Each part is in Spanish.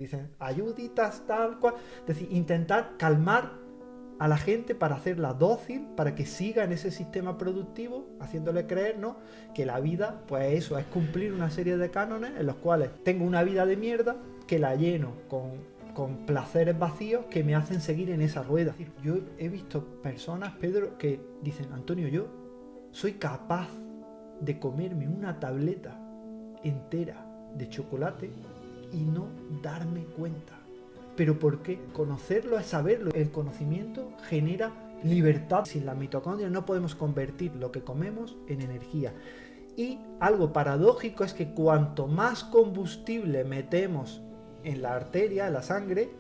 Dicen ayuditas, tal cual. Es decir, intentar calmar a la gente para hacerla dócil, para que siga en ese sistema productivo, haciéndole creer, ¿no?, que la vida, pues eso, es cumplir una serie de cánones en los cuales tengo una vida de mierda que la lleno con placeres vacíos que me hacen seguir en esa rueda. Yo he visto personas, Pedro, que dicen, Antonio, yo soy capaz de comerme una tableta entera de chocolate y no darme cuenta. ¿Pero por qué? Conocerlo es saberlo. El conocimiento genera libertad. Sin la mitocondria no podemos convertir lo que comemos en energía. Y algo paradójico es que cuanto más combustible metemos en la arteria, en la sangre,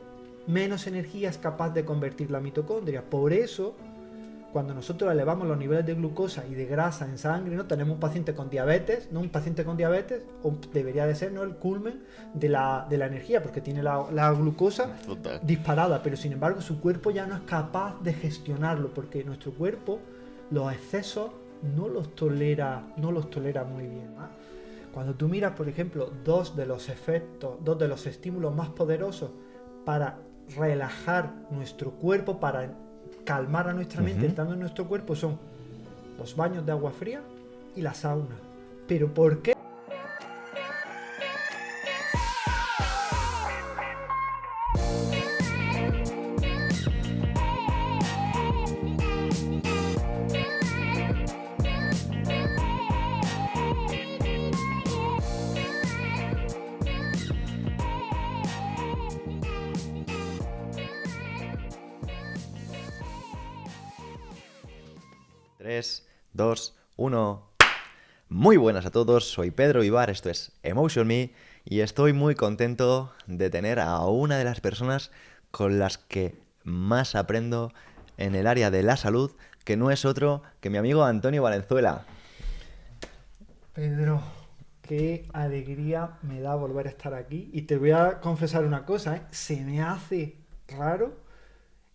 menos energía es capaz de convertir la mitocondria. Por eso, cuando nosotros elevamos los niveles de glucosa y de grasa en sangre, ¿no?, tenemos un paciente con diabetes, ¿no? Un paciente con diabetes, o debería de ser, ¿no?, el culmen de la energía, porque tiene la glucosa disparada, pero sin embargo su cuerpo ya no es capaz de gestionarlo, porque nuestro cuerpo los excesos no los tolera muy bien, ¿no? Cuando tú miras, por ejemplo, dos de los estímulos más poderosos para relajar nuestro cuerpo, para calmar a nuestra mente entrando en nuestro cuerpo, son los baños de agua fría y la sauna. ¿Pero por qué? Tres, dos, uno. Muy buenas a todos, soy Pedro Vivar, esto es Emotion Me y estoy muy contento de tener a una de las personas con las que más aprendo en el área de la salud, que no es otro que mi amigo Antonio Valenzuela. Pedro, qué alegría me da volver a estar aquí. Y te voy a confesar una cosa, ¿eh? Se me hace raro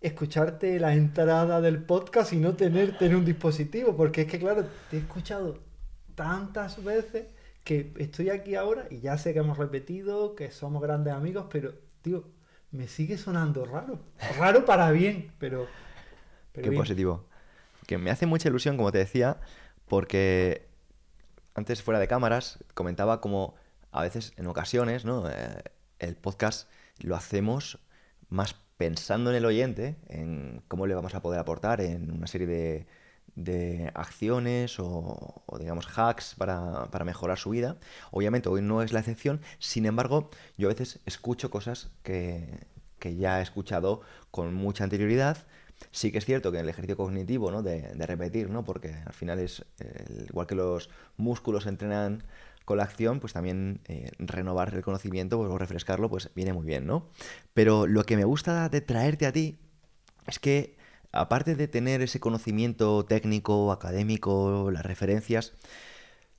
escucharte la entrada del podcast y no tenerte en un dispositivo, porque es que, claro, te he escuchado tantas veces que estoy aquí ahora y ya sé que hemos repetido, que somos grandes amigos, pero, tío, me sigue sonando raro. Raro para bien, pero Qué bien. positivo. Que me hace mucha ilusión, como te decía, porque antes fuera de cámaras comentaba como a veces, en ocasiones, ¿no? El podcast lo hacemos más pensando en el oyente, en cómo le vamos a poder aportar en una serie de acciones o, digamos, hacks para mejorar su vida. Obviamente hoy no es la excepción, sin embargo, yo a veces escucho cosas que ya he escuchado con mucha anterioridad. Sí que es cierto que en el ejercicio cognitivo, ¿no?, de repetir, ¿no?, porque al final es igual que los músculos se entrenan con la acción, pues también renovar el conocimiento o refrescarlo, pues viene muy bien, ¿no? Pero lo que me gusta de traerte a ti es que, aparte de tener ese conocimiento técnico, académico, las referencias,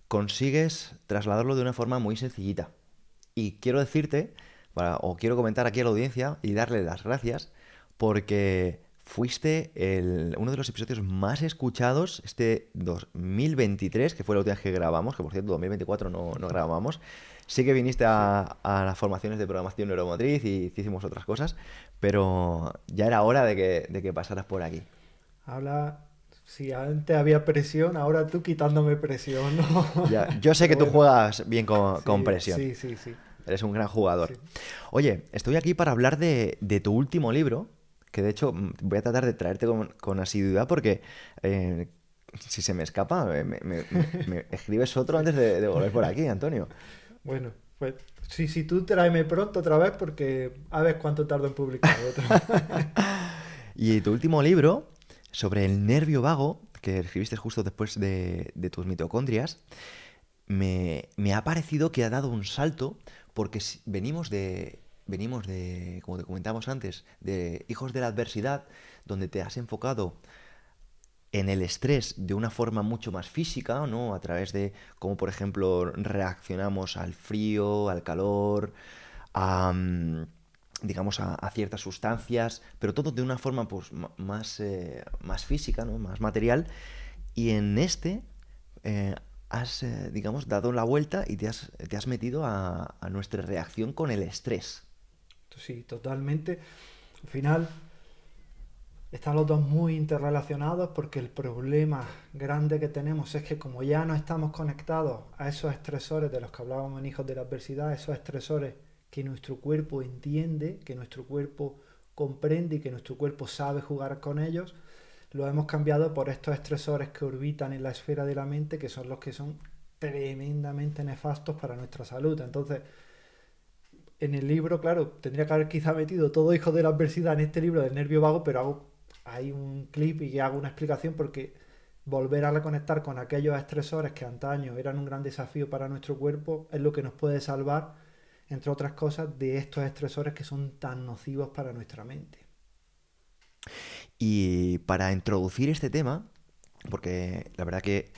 consigues trasladarlo de una forma muy sencillita. Y quiero decirte, o quiero comentar aquí a la audiencia y darle las gracias, porque fuiste uno de los episodios más escuchados este 2023, que fue la última vez que grabamos, que por cierto 2024 no grabamos. Sí que viniste a las formaciones de programación neuromotriz y hicimos otras cosas, pero ya era hora de que pasaras por aquí. Habla, si antes había presión, ahora tú quitándome presión, ¿no? Ya, yo sé Pero que tú bueno, juegas bien con sí, presión. sí, sí, sí, Eres un gran jugador. sí. Oye, estoy aquí para hablar de tu último libro, que de hecho voy a tratar de traerte con asiduidad porque eh, si se me escapa, me escribes otro Sí. antes de volver por aquí, Antonio. Bueno, pues sí, sí, tú tráeme pronto otra vez porque a ver cuánto tardo en publicar otro. Y tu último libro, sobre el nervio vago, que escribiste justo después de tus mitocondrias, me ha parecido que ha dado un salto porque venimos de, como te comentamos antes, de Hijos de la Adversidad, donde te has enfocado en el estrés de una forma mucho más física, ¿no? A través de cómo, por ejemplo, reaccionamos al frío, al calor, a, digamos, a ciertas sustancias, pero todo de una forma pues, más física, ¿no?, más material. Y en este has, digamos, dado la vuelta y te has metido a nuestra reacción con el estrés. Sí, totalmente. Al final están los dos muy interrelacionados porque el problema grande que tenemos es que como ya no estamos conectados a esos estresores de los que hablábamos en Hijos de la Adversidad, esos estresores que nuestro cuerpo entiende, que nuestro cuerpo comprende y que nuestro cuerpo sabe jugar con ellos, lo hemos cambiado por estos estresores que orbitan en la esfera de la mente, que son los que son tremendamente nefastos para nuestra salud. Entonces, en el libro, claro, tendría que haber quizá metido todo Hijo de la Adversidad en este libro del nervio vago, pero hago ahí un clip y hago una explicación porque volver a reconectar con aquellos estresores que antaño eran un gran desafío para nuestro cuerpo es lo que nos puede salvar, entre otras cosas, de estos estresores que son tan nocivos para nuestra mente. Y para introducir este tema, porque la verdad que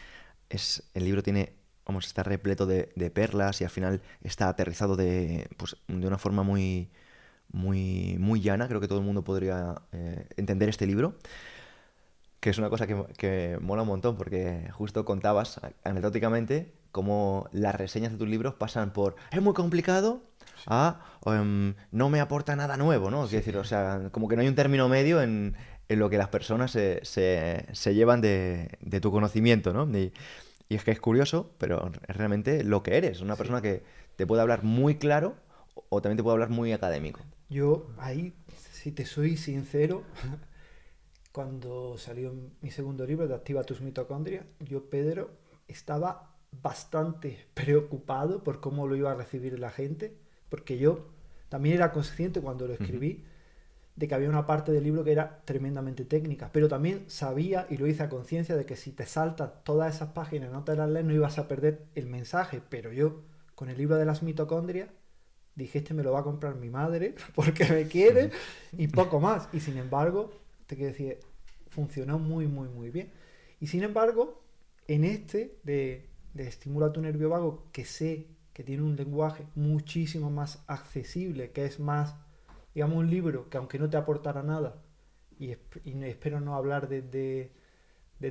el libro tiene, vamos, está repleto de perlas y al final está aterrizado pues, de una forma muy llana. Creo que todo el mundo podría entender este libro, que es una cosa que mola un montón porque justo contabas anecdóticamente cómo las reseñas de tus libros pasan por es muy complicado Sí. a no me aporta nada nuevo, ¿no? Quiero decir, o sea, como que no hay un término medio en lo que las personas se llevan de tu conocimiento, ¿no? Y es que es curioso, pero es realmente lo que eres, una Sí. persona que te puede hablar muy claro o también te puede hablar muy académico. Yo ahí, si te soy sincero, cuando salió mi segundo libro de Activa tus mitocondrias, yo, Pedro, estaba bastante preocupado por cómo lo iba a recibir la gente, porque yo también era consciente cuando lo Ujú. escribí de que había una parte del libro que era tremendamente técnica, pero también sabía y lo hice a conciencia de que si te saltas todas esas páginas y no te las lees no ibas a perder el mensaje, pero yo con el libro de las mitocondrias dije, este me lo va a comprar mi madre porque me quiere Ujú. y poco más. Y sin embargo, te quiero decir, funcionó muy bien. Y sin embargo, en este de Estimula tu nervio vago, que sé que tiene un lenguaje muchísimo más accesible, que es más, digamos, un libro que aunque no te aportara nada, y espero no hablar de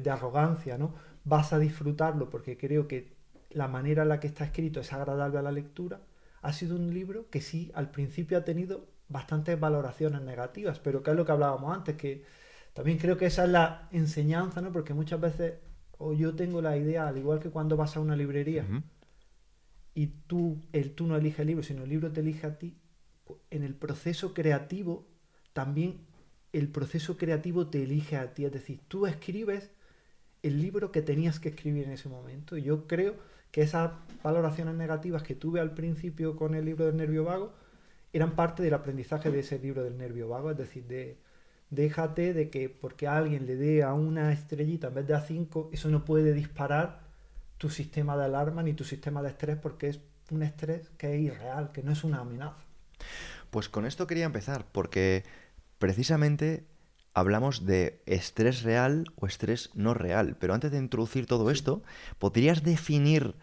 arrogancia, ¿no? Vas a disfrutarlo porque creo que la manera en la que está escrito es agradable a la lectura. Ha sido un libro que sí, al principio ha tenido bastantes valoraciones negativas, pero que es lo que hablábamos antes, que también creo que esa es la enseñanza, ¿no? Porque muchas veces, o yo tengo la idea, al igual que cuando vas a una librería Ujú. y tú no eliges el libro, sino el libro te elige a ti, en el proceso creativo también el proceso creativo te elige a ti, es decir, tú escribes el libro que tenías que escribir en ese momento. Y yo creo que esas valoraciones negativas que tuve al principio con el libro del nervio vago eran parte del aprendizaje de ese libro del nervio vago, es decir, déjate de que porque alguien le dé a una estrellita en vez de a cinco, eso no puede disparar tu sistema de alarma ni tu sistema de estrés porque es un estrés que es irreal, que no es una amenaza. Pues con esto quería empezar, porque precisamente hablamos de estrés real o estrés no real. Pero antes de introducir todo Sí, esto, ¿podrías definir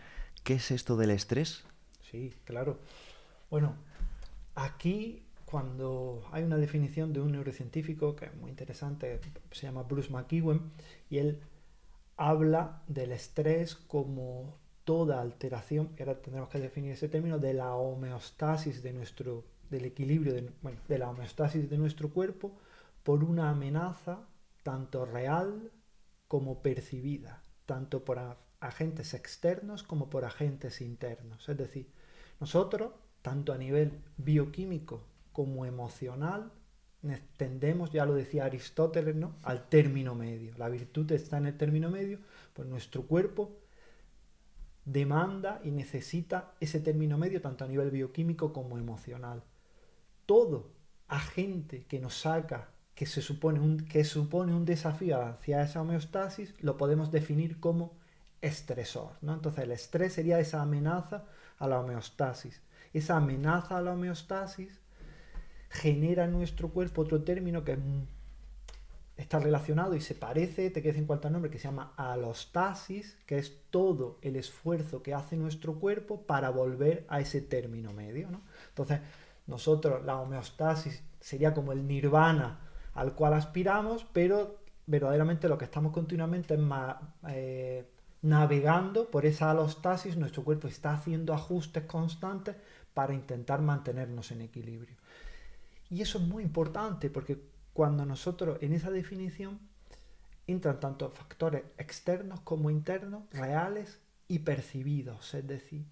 qué es esto del estrés? sí, claro. Bueno, aquí, cuando hay una definición de un neurocientífico que es muy interesante, se llama Bruce McEwen, y él habla del estrés como toda alteración, y ahora tendremos que definir ese término, de la homeostasis de nuestro, del equilibrio, bueno, de la homeostasis de nuestro cuerpo por una amenaza tanto real como percibida, tanto por agentes externos como por agentes internos. Es decir, nosotros, tanto a nivel bioquímico como emocional, tendemos, ya lo decía Aristóteles, ¿no?, al término medio. La virtud está en el término medio, pues nuestro cuerpo demanda y necesita ese término medio tanto a nivel bioquímico como emocional. Todo agente que nos saca, que supone un desafío hacia esa homeostasis, lo podemos definir como estresor, ¿no? Entonces el estrés sería esa amenaza a la homeostasis. Esa amenaza a la homeostasis genera en nuestro cuerpo otro término que está relacionado y se parece, te quedas en cuanto al nombre, que se llama alostasis, que es todo el esfuerzo que hace nuestro cuerpo para volver a ese término medio, ¿no? Entonces, nosotros la homeostasis sería como el nirvana al cual aspiramos, pero verdaderamente lo que estamos continuamente es navegando por esa alostasis, nuestro cuerpo está haciendo ajustes constantes para intentar mantenernos en equilibrio. Y eso es muy importante porque cuando nosotros en esa definición entran tanto factores externos como internos, reales y percibidos, es decir,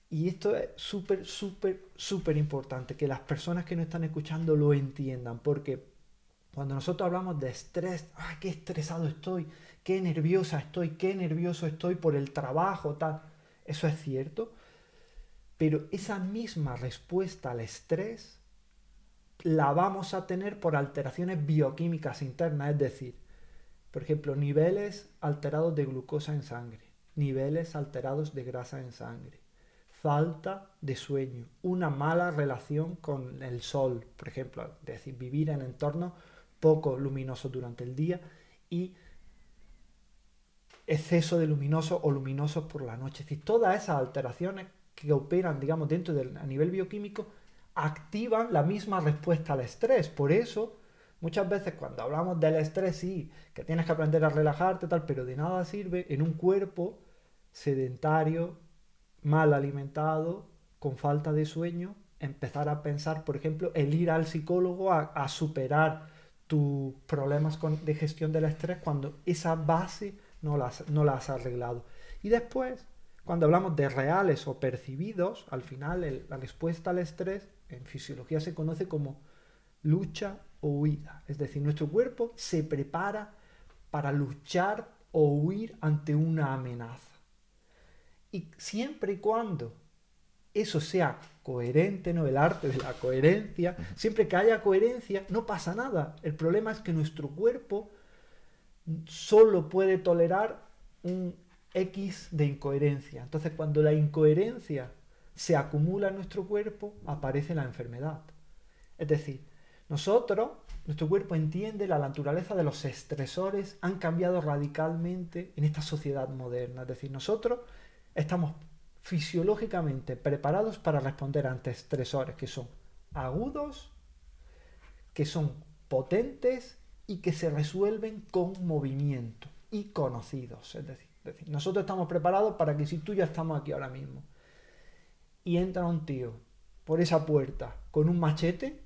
y esto es súper, súper, súper importante, que las personas que nos están escuchando lo entiendan, porque cuando nosotros hablamos de estrés, ¡ay, qué estresado estoy! ¡Qué nerviosa estoy! ¡Qué nervioso estoy por el trabajo! Tal. Eso es cierto, pero esa misma respuesta al estrés la vamos a tener por alteraciones bioquímicas internas, es decir, por ejemplo, niveles alterados de glucosa en sangre, niveles alterados de grasa en sangre, falta de sueño, una mala relación con el sol, por ejemplo, es decir, vivir en entornos poco luminosos durante el día y exceso de luminosos o luminosos por la noche. Es decir, todas esas alteraciones que operan, digamos, dentro del a nivel bioquímico activan la misma respuesta al estrés. Por eso, muchas veces cuando hablamos del estrés, sí, que tienes que aprender a relajarte, tal, pero de nada sirve en un cuerpo sedentario, mal alimentado, con falta de sueño, empezar a pensar, por ejemplo, el ir al psicólogo a superar tus problemas de gestión del estrés cuando esa base no la has arreglado. Y después, cuando hablamos de reales o percibidos, al final la respuesta al estrés en fisiología se conoce como lucha o huida. Es decir, nuestro cuerpo se prepara para luchar o huir ante una amenaza. Y siempre y cuando eso sea coherente, ¿no? El arte de la coherencia, siempre que haya coherencia, no pasa nada. El problema es que nuestro cuerpo solo puede tolerar un X de incoherencia. Entonces, cuando la incoherencia se acumula en nuestro cuerpo, aparece la enfermedad. Es decir, nuestro cuerpo entiende la naturaleza de los estresores, han cambiado radicalmente en esta sociedad moderna. Es decir, nosotros estamos fisiológicamente preparados para responder ante estresores que son agudos, que son potentes y que se resuelven con movimiento y conocidos. Es decir, nosotros estamos preparados para que si tú y yo estamos aquí ahora mismo y entra un tío por esa puerta con un machete,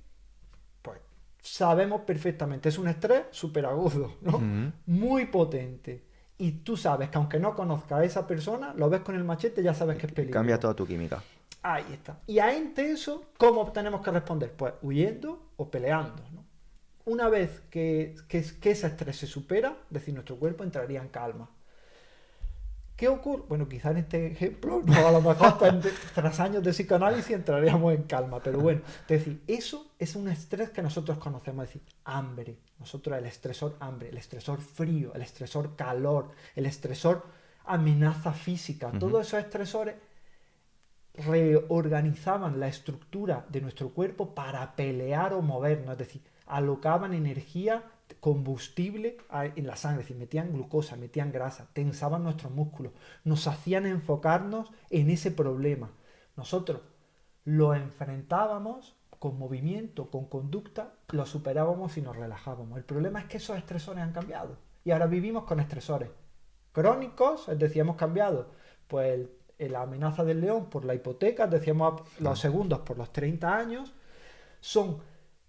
pues sabemos perfectamente, es un estrés súper agudo, ¿no? Muy potente. Y tú sabes que aunque no conozcas a esa persona, lo ves con el machete, ya sabes que es peligro. Cambia toda tu química. Ahí está. Y ante eso, ¿cómo tenemos que responder? Pues huyendo o peleando, ¿no? Una vez que ese estrés se supera, es decir, nuestro cuerpo entraría en calma. ¿Qué ocurre? Bueno, quizá en este ejemplo, no, a lo mejor tras años de psicoanálisis entraríamos en calma, pero bueno, es decir, eso es un estrés que nosotros conocemos, es decir, hambre. Nosotros el estresor hambre, el estresor frío, el estresor calor, el estresor amenaza física, todos esos estresores reorganizaban la estructura de nuestro cuerpo para pelear o movernos, es decir, alocaban energía, combustible en la sangre, es decir, metían glucosa, metían grasa, tensaban nuestros músculos, nos hacían enfocarnos en ese problema. Nosotros lo enfrentábamos con movimiento, con conducta, lo superábamos y nos relajábamos. El problema es que esos estresores han cambiado y ahora vivimos con estresores crónicos, es decir, hemos cambiado pues la amenaza del león por la hipoteca, decíamos los segundos por los 30 años, son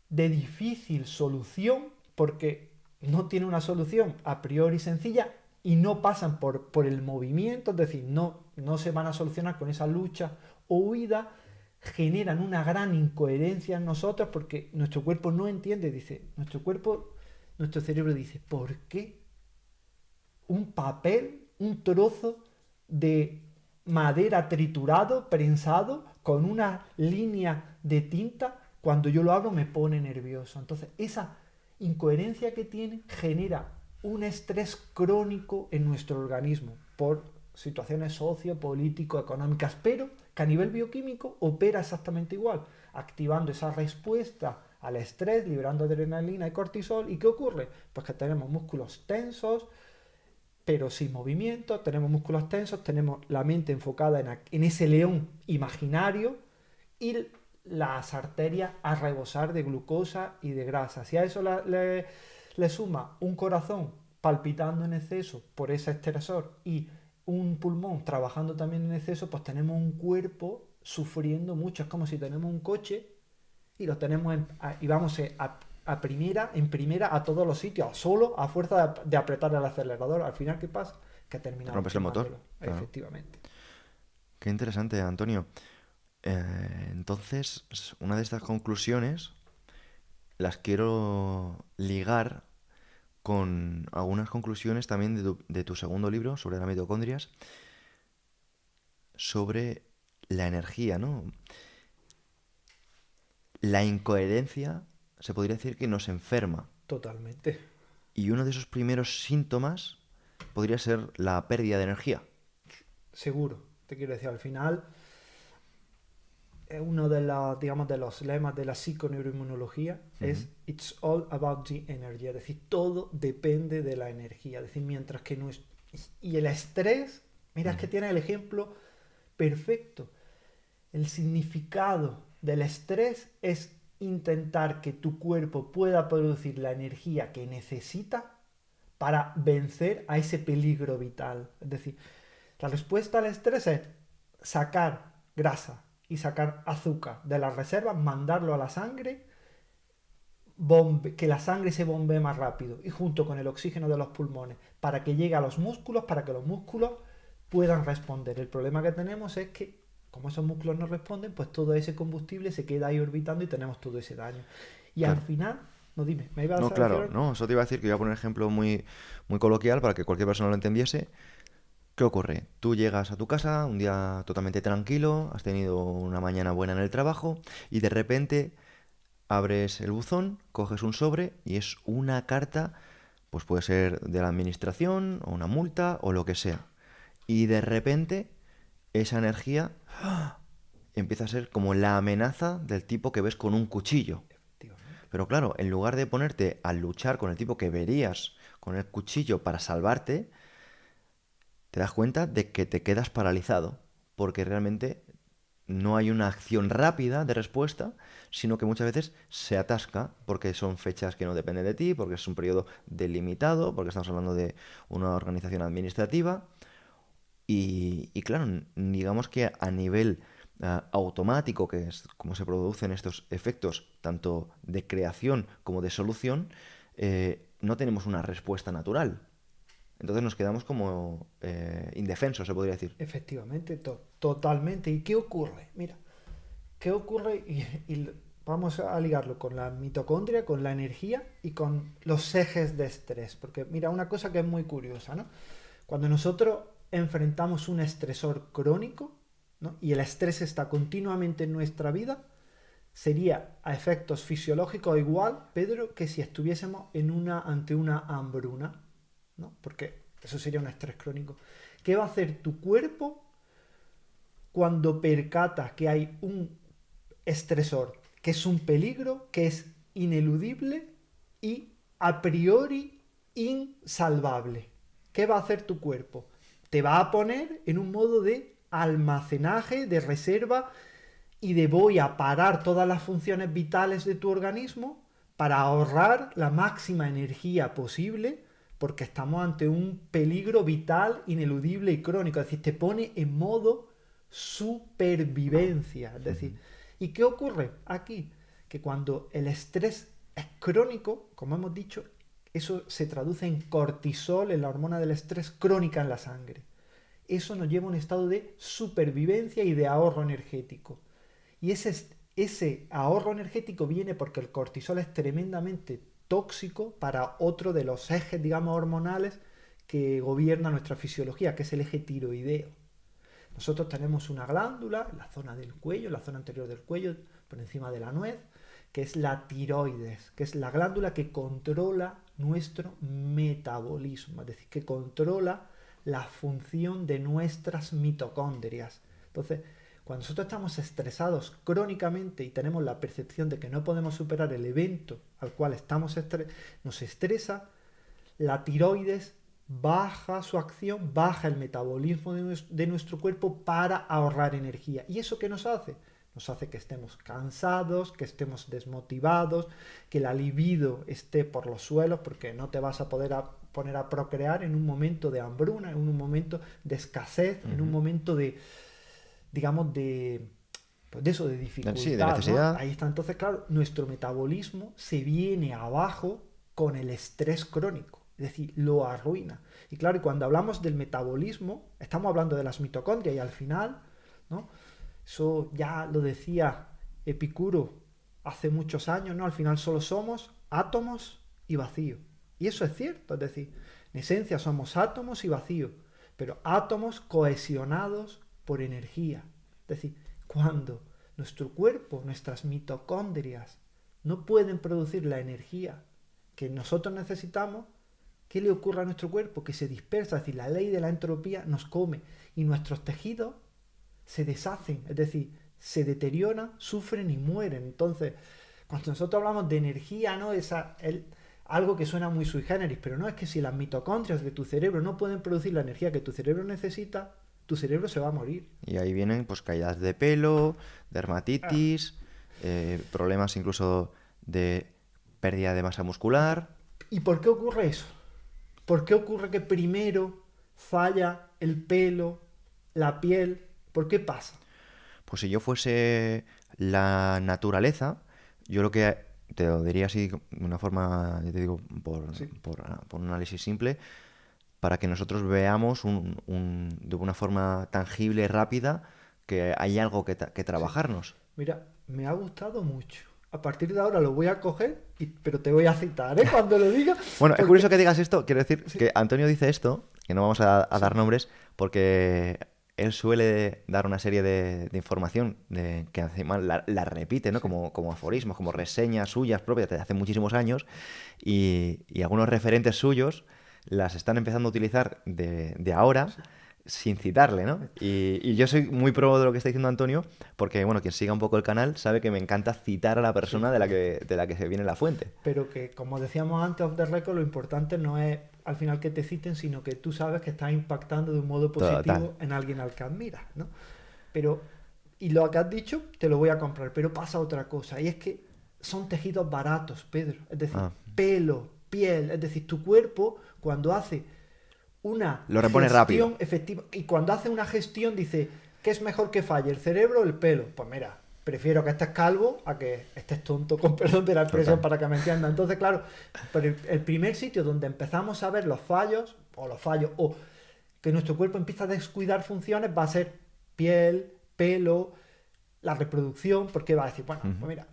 de difícil solución porque no tiene una solución a priori sencilla y no pasan por el movimiento, es decir, no se van a solucionar con esa lucha o huida, generan una gran incoherencia en nosotros porque nuestro cuerpo no entiende, dice, nuestro cerebro dice, ¿por qué un papel, un trozo de madera triturado, prensado, con una línea de tinta, cuando yo lo abro me pone nervioso? Entonces, esa incoherencia que tiene genera un estrés crónico en nuestro organismo por situaciones sociopolítico-económicas, pero que a nivel bioquímico opera exactamente igual, activando esa respuesta al estrés, liberando adrenalina y cortisol. ¿Y qué ocurre? Pues que tenemos músculos tensos, pero sin movimiento, tenemos músculos tensos, tenemos la mente enfocada en ese león imaginario y las arterias a rebosar de glucosa y de grasa. Si a eso le suma un corazón palpitando en exceso por ese estresor y un pulmón trabajando también en exceso, pues tenemos un cuerpo sufriendo mucho. Es como si tenemos un coche y lo tenemos y vamos en primera a todos los sitios, solo a fuerza de apretar el acelerador. Al final, ¿qué pasa? Que Te terminamos rompes el motor. quemándolo, Claro. efectivamente. Qué interesante, Antonio. Entonces, una de estas conclusiones las quiero ligar con algunas conclusiones también de tu segundo libro sobre las mitocondrias, sobre la energía, ¿no? La incoherencia se podría decir que nos enferma. Totalmente. Y uno de esos primeros síntomas podría ser la pérdida de energía. Seguro. Te quiero decir, al final, uno de los, digamos, de los lemas de la psiconeuroinmunología es It's all about the energy. Es decir, todo depende de la energía. Es decir, mientras que no es... Y el estrés, mira, es que tiene el ejemplo perfecto. El significado del estrés es intentar que tu cuerpo pueda producir la energía que necesita para vencer a ese peligro vital. Es decir, la respuesta al estrés es sacar grasa y sacar azúcar de las reservas, mandarlo a la sangre, que la sangre se bombee más rápido y junto con el oxígeno de los pulmones para que llegue a los músculos, para que los músculos puedan responder. El problema que tenemos es que como esos músculos no responden, pues todo ese combustible se queda ahí orbitando y tenemos todo ese daño. Y al Claro. final, no dime, ¿me ibas No, a decir claro, algo? no, eso te iba a decir que iba a poner un ejemplo muy, muy coloquial para que cualquier persona lo entendiese. ¿Qué ocurre? Tú llegas a tu casa un día totalmente tranquilo, has tenido una mañana buena en el trabajo y de repente abres el buzón, coges un sobre y es una carta, pues puede ser de la administración o una multa o lo que sea. Y de repente esa energía empieza a ser como la amenaza del tipo que ves con un cuchillo. Efectivamente. Pero claro, en lugar de ponerte a luchar con el tipo que verías con el cuchillo para salvarte, te das cuenta de que te quedas paralizado, porque realmente no hay una acción rápida de respuesta, sino que muchas veces se atasca porque son fechas que no dependen de ti, porque es un periodo delimitado, porque estamos hablando de una organización administrativa. Y claro, digamos que a nivel automático, que es como se producen estos efectos, tanto de creación como de solución, no tenemos una respuesta natural. Entonces nos quedamos como indefensos, se podría decir. Efectivamente, totalmente. ¿Y qué ocurre? Mira, ¿qué ocurre? Y vamos a ligarlo con la mitocondria, con la energía y con los ejes de estrés. Porque mira, una cosa que es muy curiosa, ¿no? Cuando nosotros enfrentamos un estresor crónico, ¿no? Y el estrés está continuamente en nuestra vida, sería a efectos fisiológicos igual, Pedro, que si estuviésemos ante una hambruna, ¿no? Porque eso sería un estrés crónico. ¿Qué va a hacer tu cuerpo cuando percata que hay un estresor, que es un peligro, que es ineludible y a priori insalvable? ¿Qué va a hacer tu cuerpo? Te va a poner en un modo de almacenaje, de reserva y de voy a parar todas las funciones vitales de tu organismo para ahorrar la máxima energía posible porque estamos ante un peligro vital, ineludible y crónico. Es decir, te pone en modo supervivencia. Es decir, ¿y qué ocurre aquí? Que cuando el estrés es crónico, como hemos dicho, eso se traduce en cortisol, en la hormona del estrés crónica en la sangre. Eso nos lleva a un estado de supervivencia y de ahorro energético. Y ese ahorro energético viene porque el cortisol es tremendamente tóxico para otro de los ejes, digamos, hormonales que gobierna nuestra fisiología, que es el eje tiroideo. Nosotros tenemos una glándula en la zona del cuello, en la zona anterior del cuello, por encima de la nuez, que es la tiroides, que es la glándula que controla nuestro metabolismo, es decir, que controla la función de nuestras mitocondrias. Entonces, cuando nosotros estamos estresados crónicamente y tenemos la percepción de que no podemos superar el evento al cual nos estresa, la tiroides baja su acción, baja el metabolismo de nuestro cuerpo para ahorrar energía. ¿Y eso qué nos hace? Nos hace que estemos cansados, que estemos desmotivados, que la libido esté por los suelos porque no te vas a poder poner a procrear en un momento de hambruna, en un momento de escasez, en un momento de, digamos, de pues de eso, de dificultad, Sí, de ¿no? necesidad. Ahí está, entonces, claro, nuestro metabolismo se viene abajo con el estrés crónico, es decir, lo arruina. Y claro, y cuando hablamos del metabolismo, estamos hablando de las mitocondrias y al final, ¿no? Eso ya lo decía Epicuro hace muchos años, ¿no? Al final solo somos átomos y vacío. Y eso es cierto, es decir, en esencia somos átomos y vacío, pero átomos cohesionados por energía. Es decir, cuando nuestro cuerpo, nuestras mitocondrias, no pueden producir la energía que nosotros necesitamos, ¿qué le ocurre a nuestro cuerpo? Que se dispersa, es decir, la ley de la entropía nos come y nuestros tejidos se deshacen, es decir, se deterioran, sufren y mueren. Entonces, cuando nosotros hablamos de energía, ¿no? Algo que suena muy sui generis, pero no es que si las mitocondrias de tu cerebro no pueden producir la energía que tu cerebro necesita, tu cerebro se va a morir. Y ahí vienen pues caídas de pelo, Ah, dermatitis, problemas incluso de pérdida de masa muscular. ¿y por qué ocurre eso? ¿Por qué ocurre que primero falla el pelo, la piel? ¿Por qué pasa? Pues si yo fuese la naturaleza, yo lo que te lo diría así de una forma, ya te digo, Sí. por un análisis simple, para que nosotros veamos de una forma tangible y rápida que hay algo que Sí. trabajarnos. Mira, me ha gustado mucho. A partir de ahora lo voy a coger, pero te voy a citar, ¿eh? Cuando lo diga, Bueno, es curioso porque... que digas esto. Quiero decir Sí, que Antonio dice esto, que no vamos a sí, dar nombres, porque él suele dar una serie de información que encima la repite, ¿no? sí, Como sí, aforismos, como sí. reseñas suyas propias de hace muchísimos años. Y algunos referentes suyos las están empezando a utilizar de ahora Sí. sin citarle, ¿no? Y yo soy muy pro de lo que está diciendo Antonio, porque, bueno, quien siga un poco el canal sabe que me encanta citar a la Sí, persona correcto. de la que se viene la fuente. Pero que, como decíamos antes off the record, lo importante no es al final que te citen, sino que tú sabes que estás impactando de un modo Total. positivo en alguien al que admiras, ¿no? Pero, y lo que has dicho, te lo voy a comprar, pero pasa otra cosa, y es que son tejidos baratos, Pedro. Es decir, Ah, pelo, piel, es decir, tu cuerpo cuando hace una lo repone rápido. gestión efectiva, y cuando hace una gestión dice, ¿qué es mejor que falle, el cerebro o el pelo? Pues mira, prefiero que estés calvo a que estés tonto, con perdón de la expresión Total. para que me entiendan. Entonces, claro, pero el primer sitio donde empezamos a ver los fallos, o que nuestro cuerpo empieza a descuidar funciones, va a ser piel, pelo, la reproducción, porque va a decir, bueno, pues Ujú. mira,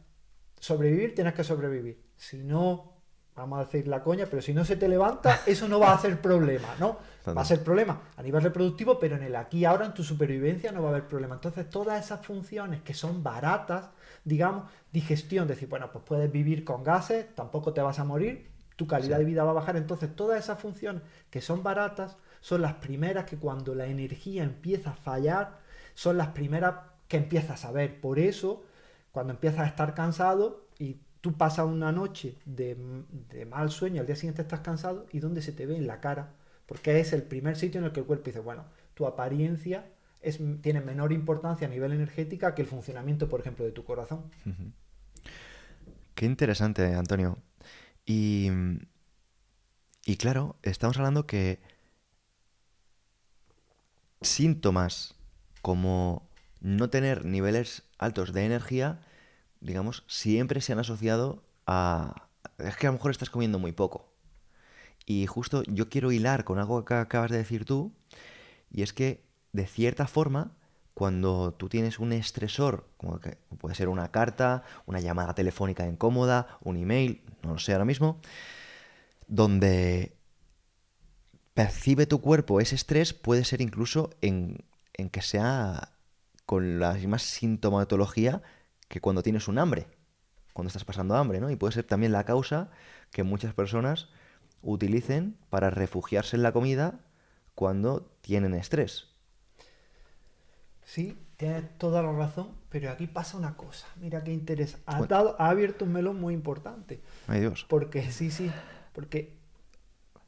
sobrevivir tienes que sobrevivir. Si no, vamos a decir la coña, pero si no se te levanta, eso no va a ser problema, ¿no? Va a Total. ser problema a nivel reproductivo, pero en el aquí y ahora, en tu supervivencia, no va a haber problema. Entonces, todas esas funciones que son baratas, digamos, digestión, decir, bueno, pues puedes vivir con gases, tampoco te vas a morir, tu calidad Sí. de vida va a bajar. Entonces, todas esas funciones que son baratas son las primeras que cuando la energía empieza a fallar, son las primeras que empiezas a ver. Por eso, cuando empiezas a estar cansado y tú pasas una noche de mal sueño, al día siguiente estás cansado y ¿dónde se te ve? En la cara. Porque es el primer sitio en el que el cuerpo dice, bueno, tu apariencia tiene menor importancia a nivel energética que el funcionamiento, por ejemplo, de tu corazón. Ujú. Qué interesante, Antonio. Y, y claro, estamos hablando que síntomas como no tener niveles altos de energía, digamos, siempre se han asociado a... Es que a lo mejor estás comiendo muy poco. Y justo yo quiero hilar con algo que acabas de decir tú, y es que, de cierta forma, cuando tú tienes un estresor, como que puede ser una carta, una llamada telefónica incómoda, un email, no lo sé ahora mismo, donde percibe tu cuerpo ese estrés, puede ser incluso en que sea con la misma sintomatología que cuando tienes un hambre, cuando estás pasando hambre, ¿no? Y puede ser también la causa que muchas personas utilicen para refugiarse en la comida cuando tienen estrés. Sí, tienes toda la razón, pero aquí pasa una cosa. Mira qué interés. Cuen- Ha abierto un melón muy importante. Ay Dios. Porque, sí, sí, porque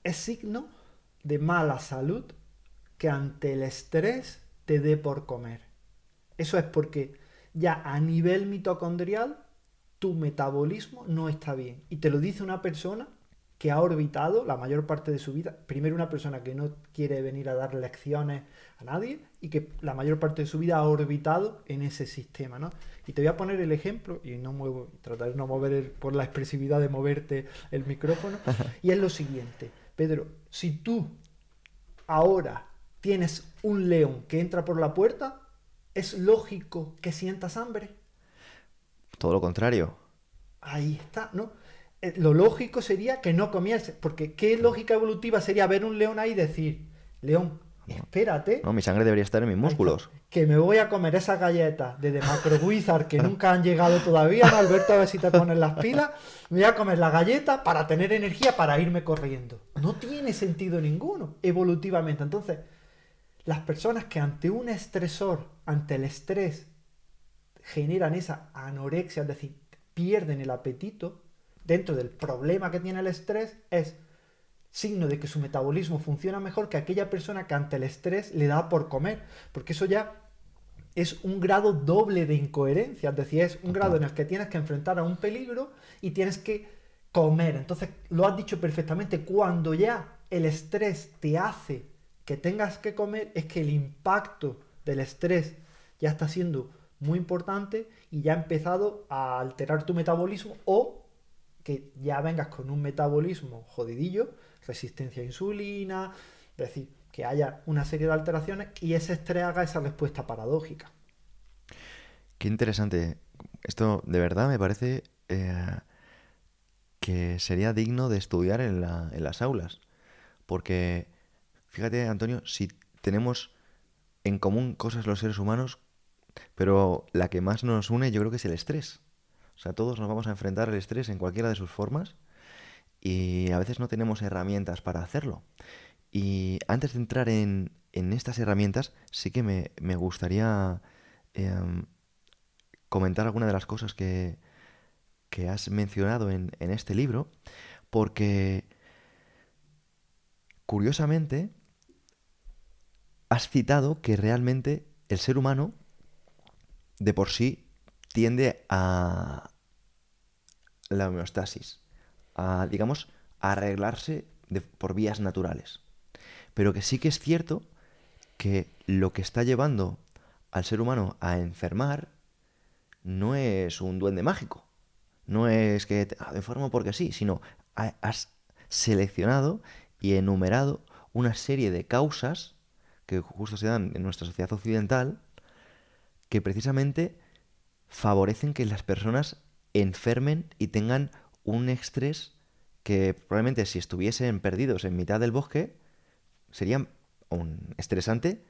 es signo de mala salud que ante el estrés te dé por comer. Eso es porque ya a nivel mitocondrial tu metabolismo no está bien. Y te lo dice una persona que ha orbitado la mayor parte de su vida. Primero, una persona que no quiere venir a dar lecciones a nadie y que la mayor parte de su vida ha orbitado en ese sistema, ¿no? Y te voy a poner el ejemplo, y no muevo, tratar de no mover por la expresividad de moverte el micrófono, y es lo siguiente. Pedro, si tú ahora tienes un león que entra por la puerta, ¿es lógico que sientas hambre? Todo lo contrario. Ahí está, ¿no? Lo lógico sería que no comiese, porque ¿qué lógica evolutiva sería ver un león ahí y decir, león, espérate, No, mi sangre debería estar en mis músculos. que me voy a comer esas galletas de The Macro Wizard que nunca han llegado todavía, ¿no, Alberto? A ver si te pones las pilas. Me voy a comer la galleta para tener energía para irme corriendo. No tiene sentido ninguno, evolutivamente. Entonces, las personas que ante un estresor, ante el estrés, generan esa anorexia, es decir, pierden el apetito, dentro del problema que tiene el estrés, es signo de que su metabolismo funciona mejor que aquella persona que ante el estrés le da por comer, porque eso ya es un grado doble de incoherencia, es decir, es un grado en el que tienes que enfrentar a un peligro y tienes que comer. Entonces, lo has dicho perfectamente, cuando ya el estrés te hace que tengas que comer, es que el impacto del estrés ya está siendo muy importante y ya ha empezado a alterar tu metabolismo, o que ya vengas con un metabolismo jodidillo, resistencia a insulina, es decir, que haya una serie de alteraciones y ese estrés haga esa respuesta paradójica. Qué interesante. Esto de verdad me parece que sería digno de estudiar en las aulas. Porque, fíjate, Antonio, si tenemos en común cosas los seres humanos, pero la que más nos une yo creo que es el estrés. O sea, todos nos vamos a enfrentar al estrés en cualquiera de sus formas y a veces no tenemos herramientas para hacerlo. Y antes de entrar en estas herramientas, sí que me gustaría em, comentar alguna de las cosas que has mencionado en este libro, porque curiosamente has citado que realmente el ser humano de por sí tiende a la homeostasis, a, digamos, a arreglarse por vías naturales. Pero que sí que es cierto que lo que está llevando al ser humano a enfermar no es un duende mágico. No es que te enfermo porque sí, sino has seleccionado y enumerado una serie de causas que justo se dan en nuestra sociedad occidental que precisamente favorecen que las personas enfermen y tengan un estrés que probablemente si estuviesen perdidos en mitad del bosque sería un estresante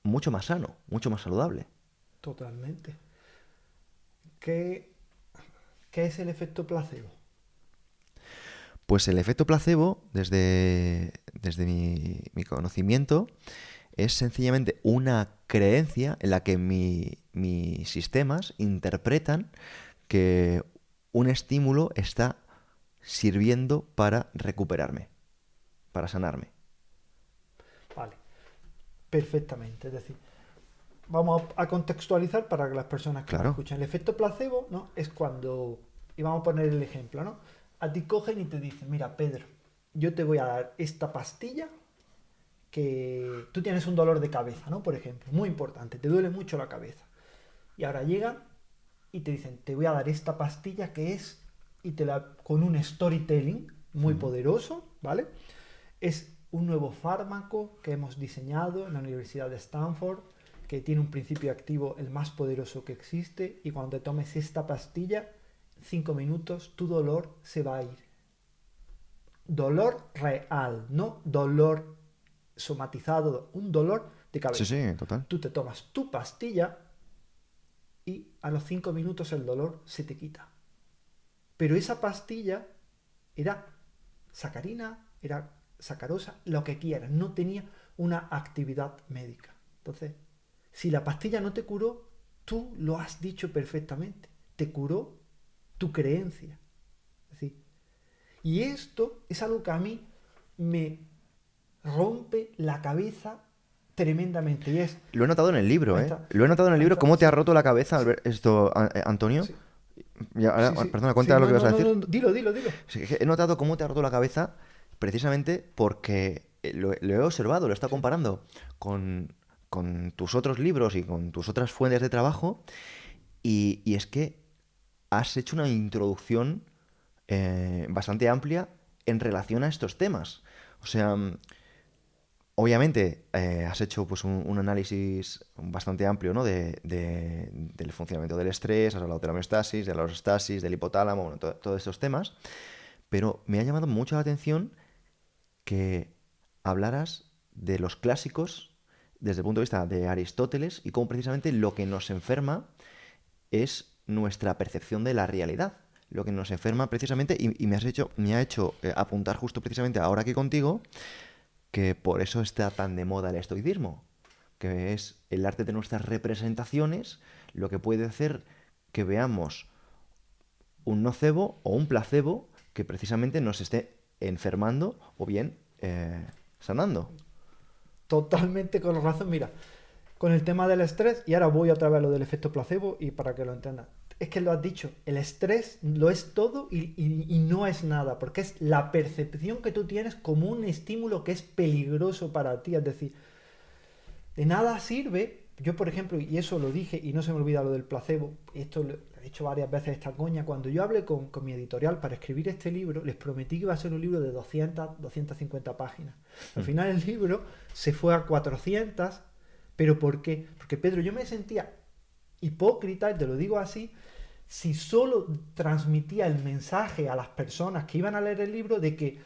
mucho más sano, mucho más saludable. Totalmente. ¿Qué, qué es el efecto placebo? Pues el efecto placebo, desde mi conocimiento, es sencillamente una creencia en la que mis sistemas interpretan que un estímulo está sirviendo para recuperarme, para sanarme. Vale, perfectamente. Es decir, vamos a contextualizar para que las personas que nos Claro. escuchan. El efecto placebo, ¿no? Es cuando, y vamos a poner el ejemplo, ¿no? A ti cogen y te dicen, mira, Pedro, yo te voy a dar esta pastilla que tú tienes un dolor de cabeza, ¿no? Por ejemplo, muy importante, te duele mucho la cabeza. Y ahora llegan y te dicen, te voy a dar esta pastilla que es, y con un storytelling muy poderoso, ¿vale? Es un nuevo fármaco que hemos diseñado en la Universidad de Stanford, que tiene un principio activo el más poderoso que existe, y cuando te tomes esta pastilla, 5 minutos, tu dolor se va a ir. Dolor real, no dolor somatizado, un dolor de cabeza. Sí, sí, total. Tú te tomas tu pastilla y a los 5 minutos el dolor se te quita. Pero esa pastilla era sacarina, era sacarosa, lo que quieras, no tenía una actividad médica. Entonces, si la pastilla no te curó, tú lo has dicho perfectamente, te curó tu creencia. Es decir, y esto es algo que a mí me rompe la cabeza tremendamente. Y es, Lo he notado en el libro, ahí ¿eh? está, Lo he notado en el ahí libro. está, ¿Cómo te ha sí, roto la cabeza Antonio? sí. Y ahora, Sí, sí. perdona, Sí, cuenta lo no, que vas no, a no, decir. no, dilo, dilo, dilo. Sí, es que he notado cómo te ha roto la cabeza precisamente porque lo he observado, lo he estado Sí. comparando con, con tus otros libros y con tus otras fuentes de trabajo y es que has hecho una introducción bastante amplia en relación a estos temas. O sea, obviamente has hecho pues un análisis bastante amplio, ¿no? Del funcionamiento del estrés, has hablado de la homeostasis, de la orostasis, del hipotálamo, bueno, todos estos temas, pero me ha llamado mucho la atención que hablaras de los clásicos desde el punto de vista de Aristóteles y cómo precisamente lo que nos enferma es nuestra percepción de la realidad. Lo que nos enferma precisamente, y me ha hecho apuntar justo precisamente ahora que contigo, que por eso está tan de moda el estoicismo, que es el arte de nuestras representaciones, lo que puede hacer que veamos un nocebo o un placebo que precisamente nos esté enfermando o bien sanando. Totalmente con razón. Mira, con el tema del estrés, y ahora voy otra vez a lo del efecto placebo y para que lo entendan. Es que lo has dicho, el estrés lo es todo y no es nada, porque es la percepción que tú tienes como un estímulo que es peligroso para ti. Es decir, de nada sirve, yo por ejemplo, y eso lo dije y no se me olvida lo del placebo, y esto lo he hecho varias veces esta coña, cuando yo hablé con mi editorial para escribir este libro, les prometí que iba a ser un libro de 250 páginas. Al Mm. final el libro se fue a 400, pero ¿por qué? Porque Pedro, yo me sentía hipócrita, y te lo digo así, si solo transmitía el mensaje a las personas que iban a leer el libro de que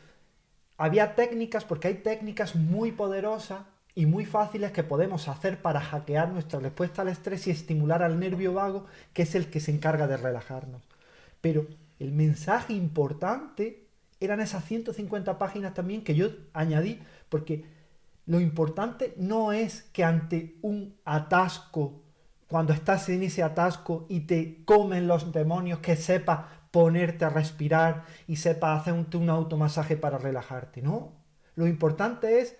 había técnicas, porque hay técnicas muy poderosas y muy fáciles que podemos hacer para hackear nuestra respuesta al estrés y estimular al nervio vago, que es el que se encarga de relajarnos. Pero el mensaje importante eran esas 150 páginas también que yo añadí, porque lo importante no es que ante un atasco, cuando estás en ese atasco y te comen los demonios, que sepas ponerte a respirar y sepas hacerte un automasaje para relajarte, ¿no? Lo importante es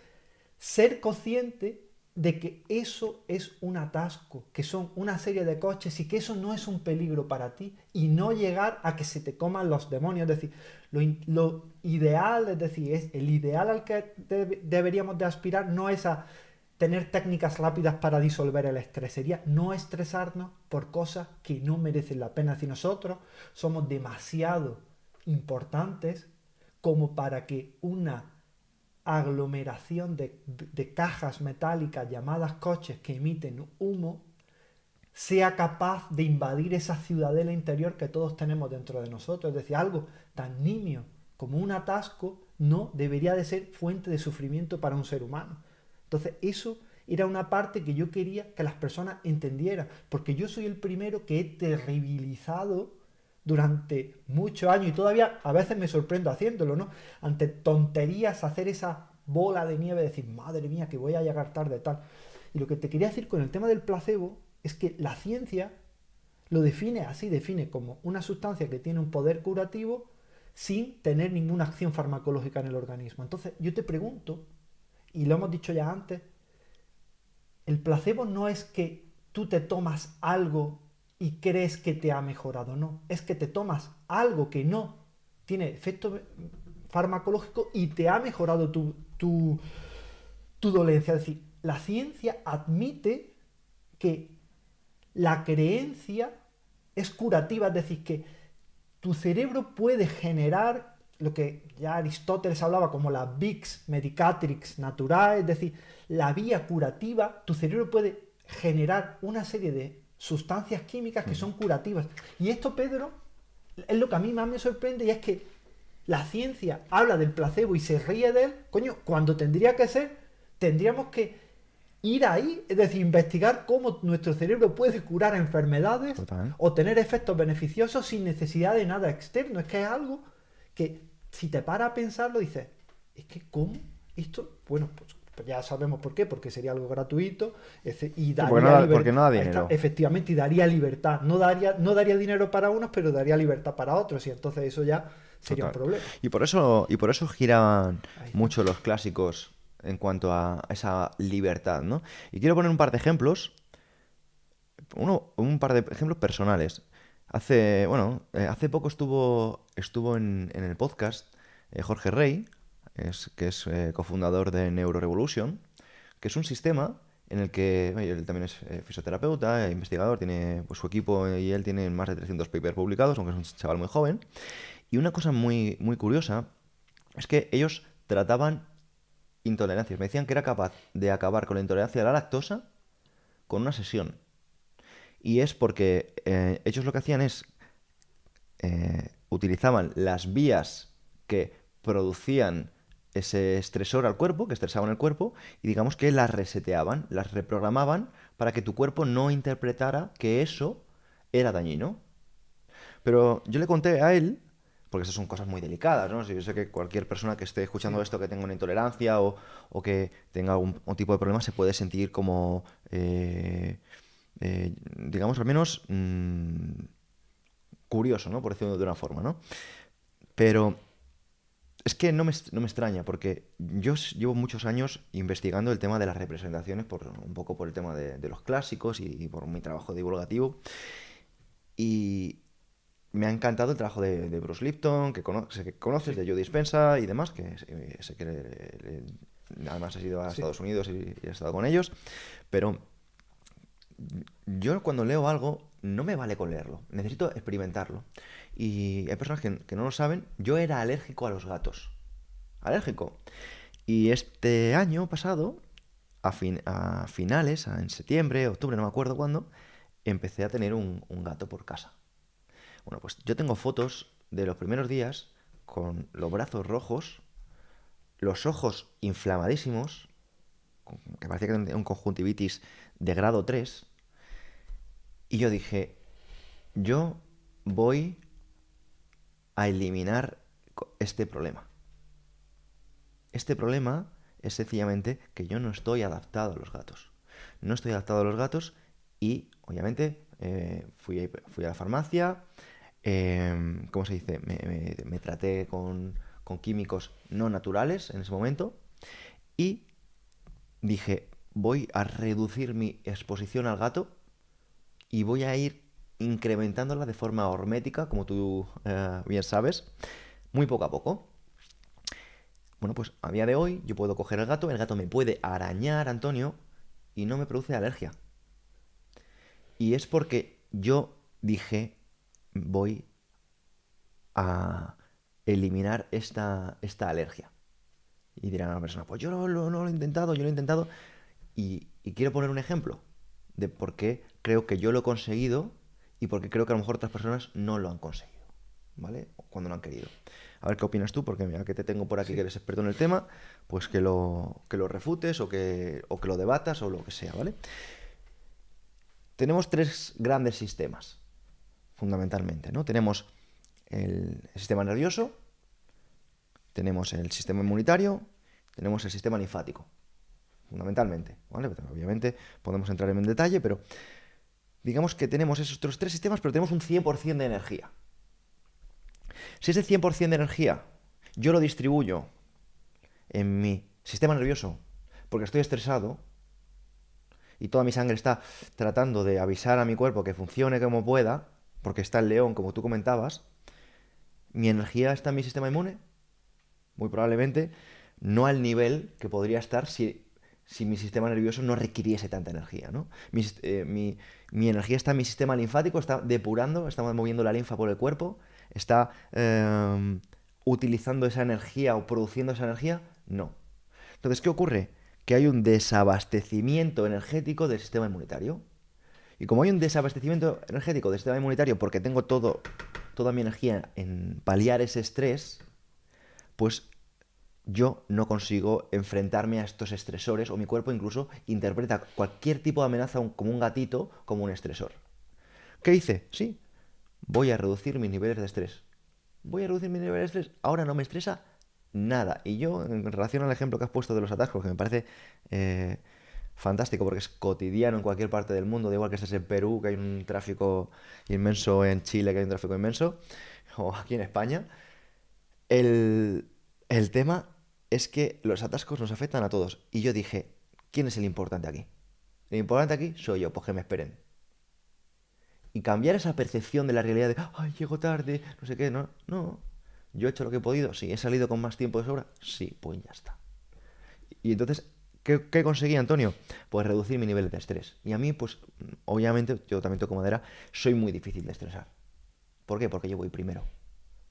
ser consciente de que eso es un atasco, que son una serie de coches y que eso no es un peligro para ti y no llegar a que se te coman los demonios. Es decir, lo ideal, es decir, es el ideal al que deberíamos de aspirar no es a tener técnicas rápidas para disolver el estrés, sería no estresarnos por cosas que no merecen la pena. Si nosotros somos demasiado importantes como para que una aglomeración de cajas metálicas llamadas coches que emiten humo sea capaz de invadir esa ciudadela interior que todos tenemos dentro de nosotros. Es decir, algo tan nimio como un atasco no debería de ser fuente de sufrimiento para un ser humano. Entonces eso era una parte que yo quería que las personas entendieran, porque yo soy el primero que he terribilizado durante muchos años y todavía a veces me sorprendo haciéndolo, ¿no? Ante tonterías, hacer esa bola de nieve, decir, madre mía, que voy a llegar tarde, tal. Y lo que te quería decir con el tema del placebo es que la ciencia lo define así, define como una sustancia que tiene un poder curativo sin tener ninguna acción farmacológica en el organismo. Entonces, yo te pregunto, y lo hemos dicho ya antes, el placebo no es que tú te tomas algo y crees que te ha mejorado, no. Es que te tomas algo que no tiene efecto farmacológico y te ha mejorado tu dolencia. Es decir, la ciencia admite que la creencia es curativa, es decir, que tu cerebro puede generar lo que ya Aristóteles hablaba como la vis medicatrix natural, es decir, la vía curativa. Tu cerebro puede generar una serie de sustancias químicas que son curativas. Y esto, Pedro, es lo que a mí más me sorprende, y es que la ciencia habla del placebo y se ríe de él, coño, cuando tendría que ser, tendríamos que ir ahí, es decir, investigar cómo nuestro cerebro puede curar enfermedades Total. o tener efectos beneficiosos sin necesidad de nada externo. Es que es algo que si te paras a pensarlo dices, es que ¿cómo? Esto, bueno, pues ya sabemos por qué, porque sería algo gratuito y Sí, porque daría porque libertad, no da dinero. efectivamente, y daría libertad. No daría dinero para unos, pero daría libertad para otros, y entonces eso ya sería un Total. problema. Y por eso giran Ahí está. mucho los clásicos en cuanto a esa libertad, ¿no? Y quiero poner un par de ejemplos, un par de ejemplos personales. Hace poco estuvo en el podcast Jorge Rey, que es cofundador de Neurorevolution, que es un sistema en el que oye, él también es fisioterapeuta, investigador, tiene pues, su equipo y él tienen más de 300 papers publicados, aunque es un chaval muy joven. Y una cosa muy, muy curiosa es que ellos trataban intolerancias. Me decían que era capaz de acabar con la intolerancia a la lactosa con una sesión. Y es porque ellos lo que hacían es utilizaban las vías que producían ese estresor al cuerpo, que estresaban el cuerpo, y digamos que las reseteaban, las reprogramaban para que tu cuerpo no interpretara que eso era dañino. Pero yo le conté a él, porque estas son cosas muy delicadas, ¿no? Si yo sé que cualquier persona que esté escuchando Sí, esto, que tenga una intolerancia o que tenga algún tipo de problema, se puede sentir como, digamos, al menos curioso, ¿no? Por decirlo de una forma, ¿no? Pero es que no me extraña, porque yo llevo muchos años investigando el tema de las representaciones, un poco por el tema de los clásicos y por mi trabajo divulgativo. Y me ha encantado el trabajo de Bruce Lipton, sé que conoces, sí, de Joe Dispenza y demás, que sé que además has ido a sí. Estados Unidos y has estado con ellos. Pero yo cuando leo algo, no me vale con leerlo, necesito experimentarlo. Y hay personas que no lo saben, yo era alérgico a los gatos. Alérgico. Y este año pasado, a finales, en septiembre, octubre, no me acuerdo cuándo, empecé a tener un gato por casa. Bueno, pues yo tengo fotos de los primeros días con los brazos rojos, los ojos inflamadísimos, que parecía que tenía un conjuntivitis de grado 3, y yo dije, yo voy a eliminar este problema. Este problema es sencillamente que yo no estoy adaptado a los gatos. No estoy adaptado a los gatos y, obviamente, fui a la farmacia, ¿cómo se dice? Me traté con químicos no naturales en ese momento y dije, voy a reducir mi exposición al gato y voy a ir incrementándola de forma hormética, como tú bien sabes, muy poco a poco. Bueno, pues a día de hoy yo puedo coger el gato me puede arañar, Antonio, y no me produce alergia. Y es porque yo dije, voy a eliminar esta alergia. Y dirán a la persona, pues yo no lo he intentado, yo lo he intentado. Y quiero poner un ejemplo de por qué creo que yo lo he conseguido y por qué creo que a lo mejor otras personas no lo han conseguido, ¿vale? Cuando no han querido. A ver qué opinas tú, porque mira que te tengo por aquí que Sí. eres experto en el tema, pues que lo refutes o que lo debatas o lo que sea, ¿vale? Tenemos tres grandes sistemas, fundamentalmente, ¿no? Tenemos el sistema nervioso, tenemos el sistema inmunitario, tenemos el sistema linfático, fundamentalmente, ¿vale? Pero obviamente podemos entrar en detalle, pero digamos que tenemos esos tres sistemas, pero tenemos un 100% de energía. Si ese 100% de energía yo lo distribuyo en mi sistema nervioso porque estoy estresado y toda mi sangre está tratando de avisar a mi cuerpo que funcione como pueda, porque está el león, como tú comentabas, mi energía está en mi sistema inmune, muy probablemente no al nivel que podría estar si mi sistema nervioso no requiriese tanta energía, ¿no? Mi energía está en mi sistema linfático, está depurando, está moviendo la linfa por el cuerpo, está utilizando esa energía o produciendo esa energía, no. Entonces, ¿qué ocurre? Que hay un desabastecimiento energético del sistema inmunitario. Y como hay un desabastecimiento energético del sistema inmunitario porque tengo toda mi energía en paliar ese estrés, pues yo no consigo enfrentarme a estos estresores o mi cuerpo incluso interpreta cualquier tipo de amenaza como un gatito como un estresor. ¿Qué hice? Sí, voy a reducir mis niveles de estrés. Voy a reducir mis niveles de estrés. Ahora no me estresa nada. Y yo, en relación al ejemplo que has puesto de los atascos, que me parece fantástico porque es cotidiano en cualquier parte del mundo, da igual que estés en Perú, que hay un tráfico inmenso, en Chile, que hay un tráfico inmenso, o aquí en España, el, el tema es que los atascos nos afectan a todos. Y yo dije, ¿quién es el importante aquí? El importante aquí soy yo, pues que me esperen. y cambiar esa percepción de la realidad de, ay, llego tarde, no sé qué, no, no. Yo he hecho lo que he podido, sí, he salido con más tiempo de sobra, sí, pues ya está. Y entonces, ¿qué conseguí, Antonio? Pues reducir mi nivel de estrés. Y a mí, pues, obviamente, yo también toco madera, soy muy difícil de estresar. ¿Por qué? Porque yo voy primero.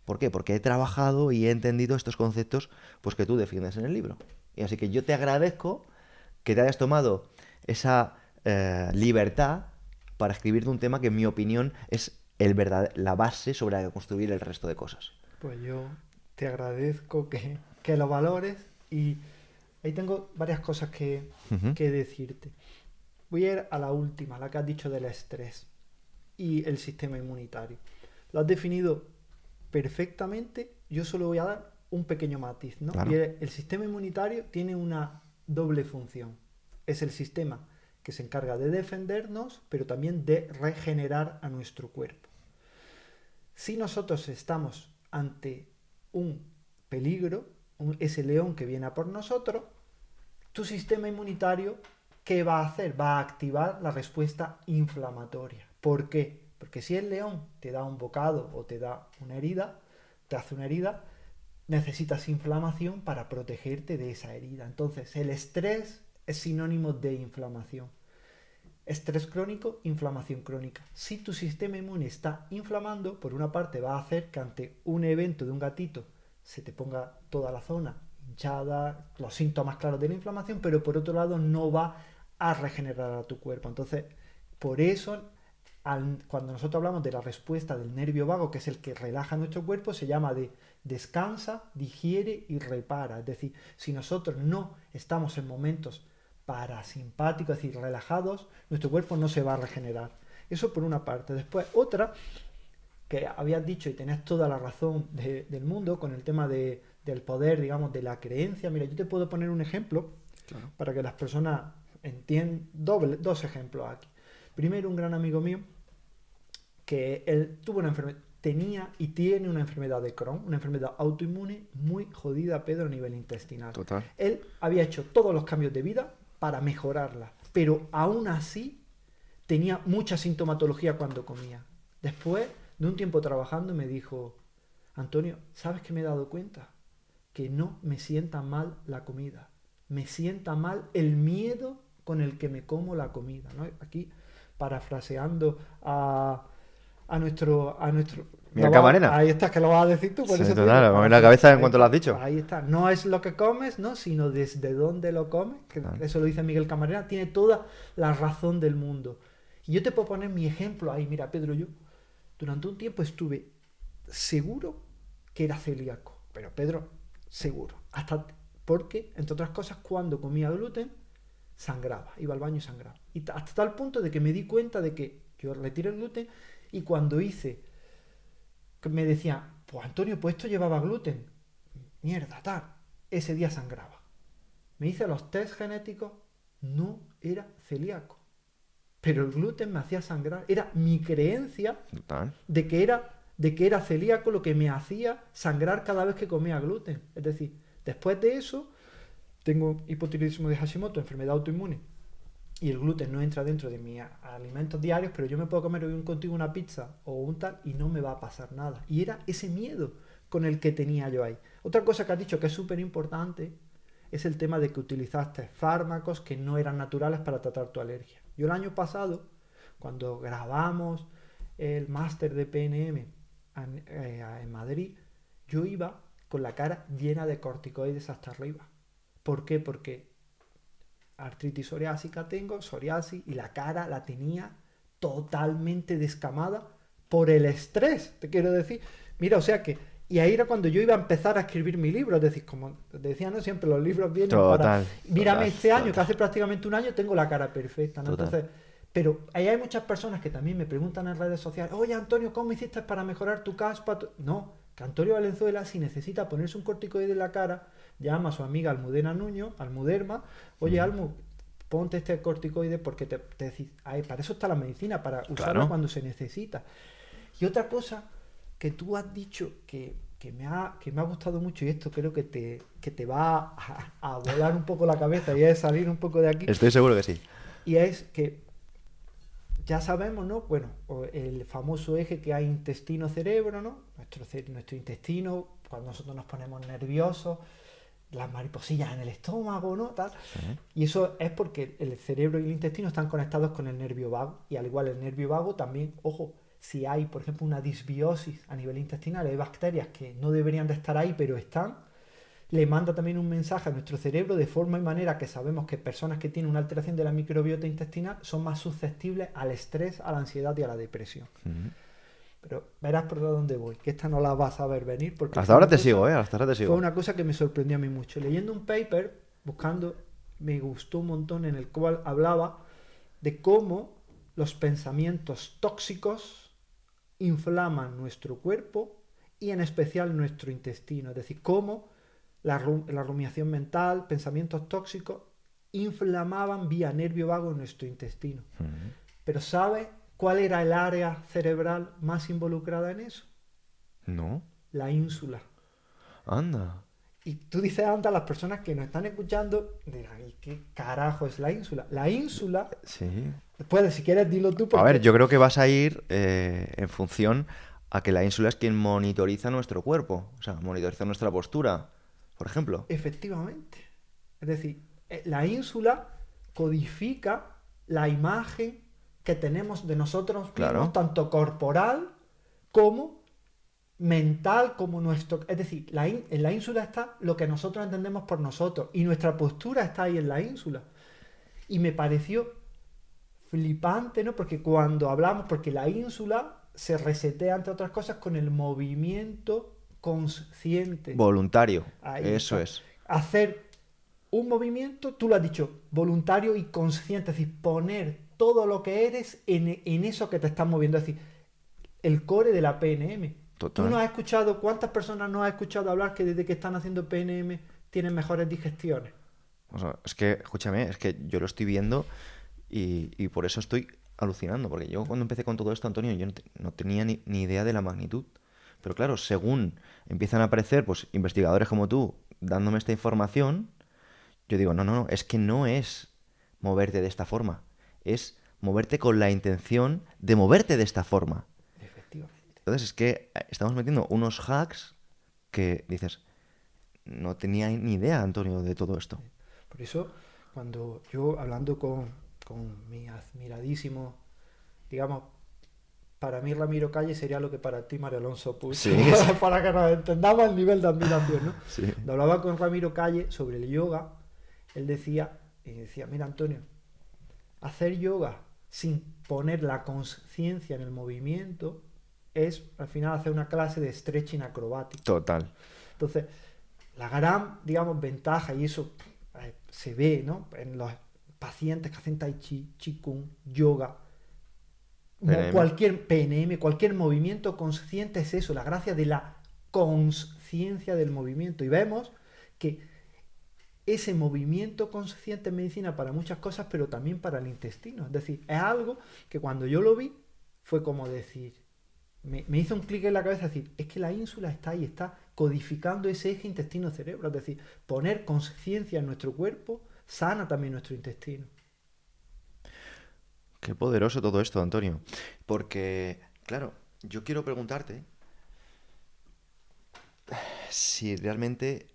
¿Por qué? Porque he trabajado y he entendido estos conceptos pues que tú defiendes en el libro. Y así que yo te agradezco que te hayas tomado esa libertad para escribir de un tema que en mi opinión es la base sobre la que construir el resto de cosas. Pues yo te agradezco que lo valores y ahí tengo varias cosas Ujú. que decirte. Voy a ir a la última, la que has dicho del estrés y el sistema inmunitario. Lo has definido perfectamente, yo solo voy a dar un pequeño matiz, ¿no? Y Claro. el sistema inmunitario tiene una doble función. Es el sistema que se encarga de defendernos, pero también de regenerar a nuestro cuerpo. Si nosotros estamos ante un peligro, ese león que viene a por nosotros, tu sistema inmunitario, ¿qué va a hacer? Va a activar la respuesta inflamatoria. ¿Por qué? Porque si el león te da un bocado o te da una herida, te hace una herida, necesitas inflamación para protegerte de esa herida. Entonces, el estrés es sinónimo de inflamación. Estrés crónico, inflamación crónica. Si tu sistema inmune está inflamando, por una parte va a hacer que ante un evento de un gatito se te ponga toda la zona hinchada, los síntomas claros de la inflamación, pero por otro lado no va a regenerar a tu cuerpo. Entonces, por eso, cuando nosotros hablamos de la respuesta del nervio vago, que es el que relaja nuestro cuerpo, se llama de descansa, digiere y repara. Es decir, si nosotros no estamos en momentos parasimpáticos, es decir, relajados, nuestro cuerpo no se va a regenerar. Eso por una parte. Después, otra, que habías dicho y tenés toda la razón del mundo con el tema del poder, digamos, de la creencia. Mira, yo te puedo poner un ejemplo Claro. para que las personas entiendan, dos ejemplos aquí. Primero, un gran amigo mío que él tuvo una enfermedad, tenía y tiene una enfermedad de Crohn, una enfermedad autoinmune muy jodida, Pedro, a nivel intestinal. Total. Él había hecho todos los cambios de vida para mejorarla, pero aún así tenía mucha sintomatología cuando comía. Después de un tiempo trabajando me dijo, Antonio, ¿sabes qué me he dado cuenta? Que no me sienta mal la comida, me sienta mal el miedo con el que me como la comida, ¿no? Aquí parafraseando a nuestro Mira, camarera. ahí está, que lo vas a decir tú, por Sí, eso te total, digo, me viene a la cabeza en ahí cuanto lo está, has dicho. ahí está. No es lo que comes, ¿no? Sino desde dónde lo comes, que Total. eso lo dice Miguel Camarena, tiene toda la razón del mundo. Y yo te puedo poner mi ejemplo ahí, mira, Pedro, yo durante un tiempo estuve seguro que era celíaco, pero Pedro, seguro, hasta porque, entre otras cosas, cuando comía gluten, sangraba, iba al baño y sangraba. Y hasta tal punto de que me di cuenta de que yo retiré el gluten y cuando hice, que me decía, pues Antonio, pues esto llevaba gluten. Mierda, tal. Ese día sangraba. Me hice los test genéticos, no era celíaco. Pero el gluten me hacía sangrar. Era mi creencia Total. de que era celíaco lo que me hacía sangrar cada vez que comía gluten. Es decir, después de eso, tengo hipotiroidismo de Hashimoto, enfermedad autoinmune, y el gluten no entra dentro de mis alimentos diarios, pero yo me puedo comer hoy contigo una pizza o un tal y no me va a pasar nada. Y era ese miedo con el que tenía yo ahí. Otra cosa que has dicho que es súper importante es el tema de que utilizaste fármacos que no eran naturales para tratar tu alergia. Yo el año pasado, cuando grabamos el máster de PNM en Madrid, yo iba con la cara llena de corticoides hasta arriba. ¿Por qué? Porque artritis psoriásica tengo, psoriasis, y la cara la tenía totalmente descamada por el estrés, te quiero decir. Mira, o sea que, y ahí era cuando yo iba a empezar a escribir mi libro, es decir, como decía, ¿no? Siempre los libros vienen para... Total. Mírame, Total. este año, que Total. hace prácticamente un año, tengo la cara perfecta, ¿no? Total. Entonces, pero ahí hay muchas personas que también me preguntan en redes sociales, oye, Antonio, ¿cómo hiciste para mejorar tu caspa? No, que Antonio Valenzuela, si necesita ponerse un corticoide en la cara, llama a su amiga Almudena Nuño, Almuderma, oye, Almu, ponte este corticoide porque te decís, para eso está la medicina, para usarla Claro. cuando se necesita. Y otra cosa que tú has dicho que me ha gustado mucho, y esto creo que te va a volar un poco la cabeza y es salir un poco de aquí, Estoy seguro que sí. y es que ya sabemos, ¿no? Bueno, el famoso eje que hay intestino-cerebro, ¿no? Nuestro intestino, cuando nosotros nos ponemos nerviosos, las mariposillas en el estómago, ¿no? Tal. Sí. Y eso es porque el cerebro y el intestino están conectados con el nervio vago. Y al igual el nervio vago también, ojo, si hay, por ejemplo, una disbiosis a nivel intestinal, hay bacterias que no deberían de estar ahí, pero están, le manda también un mensaje a nuestro cerebro de forma y manera que sabemos que personas que tienen una alteración de la microbiota intestinal son más susceptibles al estrés, a la ansiedad y a la depresión. Ujú. Pero verás por dónde voy, que esta no la vas a ver venir porque Hasta ahora te sigo, ¿eh? Hasta ahora te fue sigo. una cosa que me sorprendió a mí mucho. Leyendo un paper, buscando, me gustó un montón, en el cual hablaba de cómo los pensamientos tóxicos inflaman nuestro cuerpo y en especial nuestro intestino. Es decir, cómo la rumiación mental, pensamientos tóxicos, inflamaban vía nervio vago en nuestro intestino. Ujú. Pero ¿sabes cuál era el área cerebral más involucrada en eso? No. La ínsula. Anda. Y tú dices, anda, las personas que nos están escuchando dirán, ¿y qué carajo es la ínsula? La ínsula, Sí. después, si quieres, dilo tú, A ver, porque yo creo que vas a ir en función a que la ínsula es quien monitoriza nuestro cuerpo. O sea, monitoriza nuestra postura, por ejemplo. efectivamente. Es decir, la ínsula codifica la imagen que tenemos de nosotros mismos, Claro. tanto corporal como mental, como nuestro... Es decir, en la ínsula está lo que nosotros entendemos por nosotros y nuestra postura está ahí en la ínsula. Y me pareció flipante, ¿no? Porque cuando hablamos, porque la ínsula se resetea, entre otras cosas, con el movimiento consciente. Voluntario. Ahí Eso está. es. Hacer un movimiento, tú lo has dicho, voluntario y consciente, es decir, poner todo lo que eres en eso que te estás moviendo, es decir, el core de la PNM. Tú no Total. has escuchado, ¿cuántas personas no has escuchado hablar que desde que están haciendo PNM tienen mejores digestiones? O sea, es que, escúchame, es que yo lo estoy viendo y por eso estoy alucinando. Porque yo cuando empecé con todo esto, Antonio, yo no tenía ni idea de la magnitud. Pero claro, según empiezan a aparecer pues investigadores como tú dándome esta información, yo digo, no, no, no, es que no es moverte de esta forma. Es moverte con la intención de moverte de esta forma. Efectivamente. Entonces es que estamos metiendo unos hacks que dices, no tenía ni idea, Antonio, de todo esto. Por eso, cuando yo hablando con mi admiradísimo, digamos, para mí Ramiro Calle sería lo que para ti Mario Alonso Puig, Sí, para que nos entendamos el nivel de admiración, ¿no? sí. Cuando hablaba con Ramiro Calle sobre el yoga, él decía, mira Antonio, hacer yoga sin poner la conciencia en el movimiento es al final hacer una clase de stretching acrobático. Total. Entonces, la gran, digamos, ventaja, y eso se ve, ¿no? En los pacientes que hacen tai chi, qigong, yoga, PNM. cualquier PNM, cualquier movimiento consciente es eso, la gracia de la conciencia del movimiento. Y vemos que ese movimiento consciente en medicina para muchas cosas, pero también para el intestino. Es decir, es algo que cuando yo lo vi fue como decir, me hizo un clic en la cabeza, decir, es que la ínsula está ahí, está codificando ese eje intestino-cerebro. Es decir, poner conciencia en nuestro cuerpo sana también nuestro intestino. Qué poderoso todo esto, Antonio. Porque, claro, yo quiero preguntarte si realmente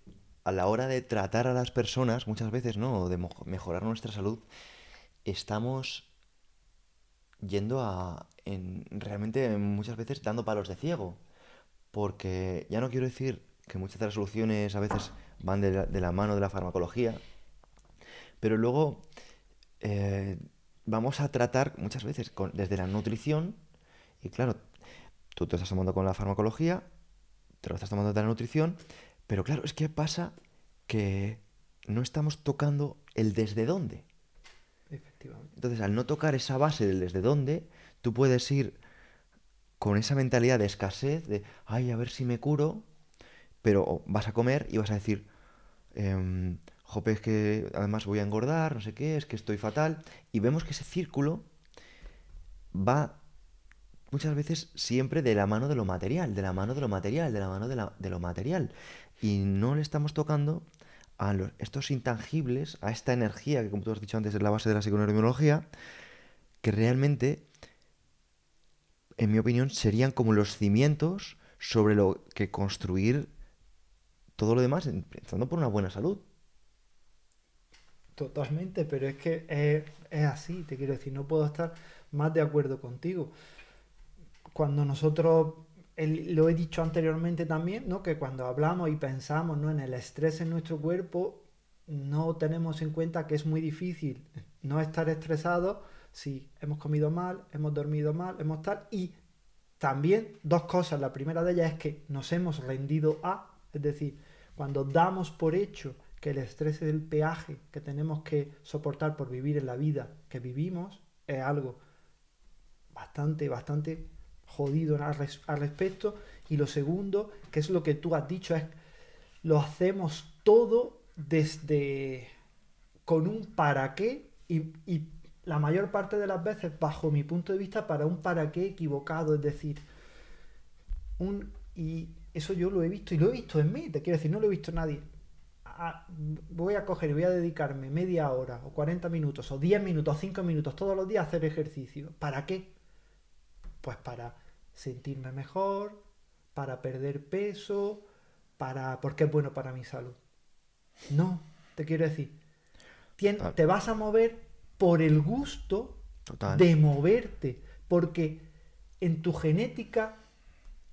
a la hora de tratar a las personas, muchas veces, ¿no? O de mejorar nuestra salud, estamos yendo realmente muchas veces dando palos de ciego. Porque ya no quiero decir que muchas de las soluciones a veces van de la mano de la farmacología, pero luego eh, vamos a tratar muchas veces desde la nutrición y claro, tú te estás tomando con la farmacología, te lo estás tomando de la nutrición, pero claro, es que pasa que no estamos tocando el desde dónde. Efectivamente. Entonces, al no tocar esa base del desde dónde, tú puedes ir con esa mentalidad de escasez, de, ay, a ver si me curo, pero vas a comer y vas a decir, jope, es que además voy a engordar, no sé qué, es que estoy fatal. Y vemos que ese círculo va muchas veces siempre de la mano de lo material, de la mano de lo material, de la mano de lo material. Y no le estamos tocando estos intangibles, a esta energía que, como tú has dicho antes, es la base de la psiconeuroinmunología, que realmente, en mi opinión, serían como los cimientos sobre lo que construir todo lo demás, empezando por una buena salud. Totalmente, pero es que es así, te quiero decir, no puedo estar más de acuerdo contigo. Cuando nosotros, lo he dicho anteriormente también, ¿no? Que cuando hablamos y pensamos, ¿no? En el estrés en nuestro cuerpo, no tenemos en cuenta que es muy difícil no estar estresado si hemos comido mal, hemos dormido mal, hemos tal. Y también dos cosas. La primera de ellas es que nos hemos rendido a, es decir, cuando damos por hecho que el estrés es el peaje que tenemos que soportar por vivir en la vida que vivimos, es algo bastante jodido al respecto. Y lo segundo, que es lo que tú has dicho, es lo hacemos todo desde con un para qué y la mayor parte de las veces, bajo mi punto de vista, para un para qué equivocado. Es decir, y eso yo lo he visto y lo he visto en mí, te quiero decir, no lo he visto en nadie. Voy a coger y voy a dedicarme media hora o 40 minutos o 10 minutos o 5 minutos todos los días a hacer ejercicio. ¿Para qué? Pues para sentirme mejor, para perder peso, porque es bueno para mi salud. No, te quiero decir, Total, te vas a mover por el gusto total. de moverte, porque en tu genética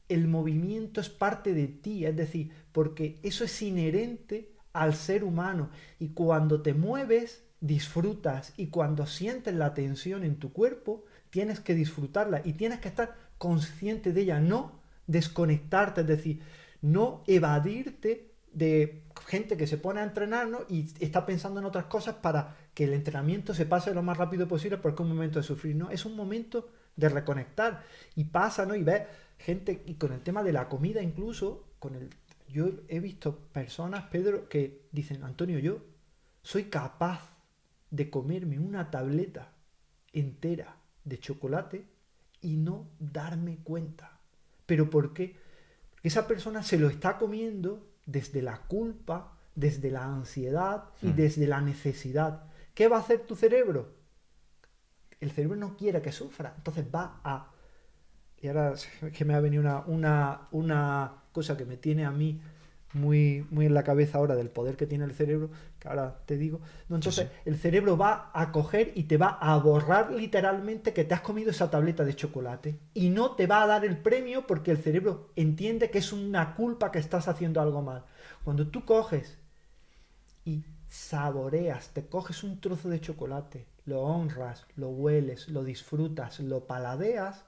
el movimiento es parte de ti, es decir, porque eso es inherente al ser humano y cuando te mueves disfrutas y cuando sientes la tensión en tu cuerpo tienes que disfrutarla y tienes que estar consciente de ella, no desconectarte, es decir, no evadirte de gente que se pone a entrenar, ¿no? Y está pensando en otras cosas para que el entrenamiento se pase lo más rápido posible porque es un momento de sufrir, ¿no? Es un momento de reconectar y pasa, ¿no? Y ves gente, y con el tema de la comida incluso, yo he visto personas, Pedro, que dicen, Antonio, yo soy capaz de comerme una tableta entera de chocolate y no darme cuenta. ¿Pero por qué? Porque esa persona se lo está comiendo desde la culpa, desde la ansiedad y Hmm. desde la necesidad. ¿Qué va a hacer tu cerebro? El cerebro no quiere que sufra, entonces va a... Y ahora es que me ha venido una cosa que me tiene a mí muy en la cabeza ahora del poder que tiene el cerebro, que ahora te digo. No, Sí, entonces sí. el cerebro va a coger y te va a borrar literalmente que te has comido esa tableta de chocolate y no te va a dar el premio porque el cerebro entiende que es una culpa que estás haciendo algo mal. Cuando tú coges y saboreas, te coges un trozo de chocolate, lo honras, lo hueles, lo disfrutas, lo paladeas,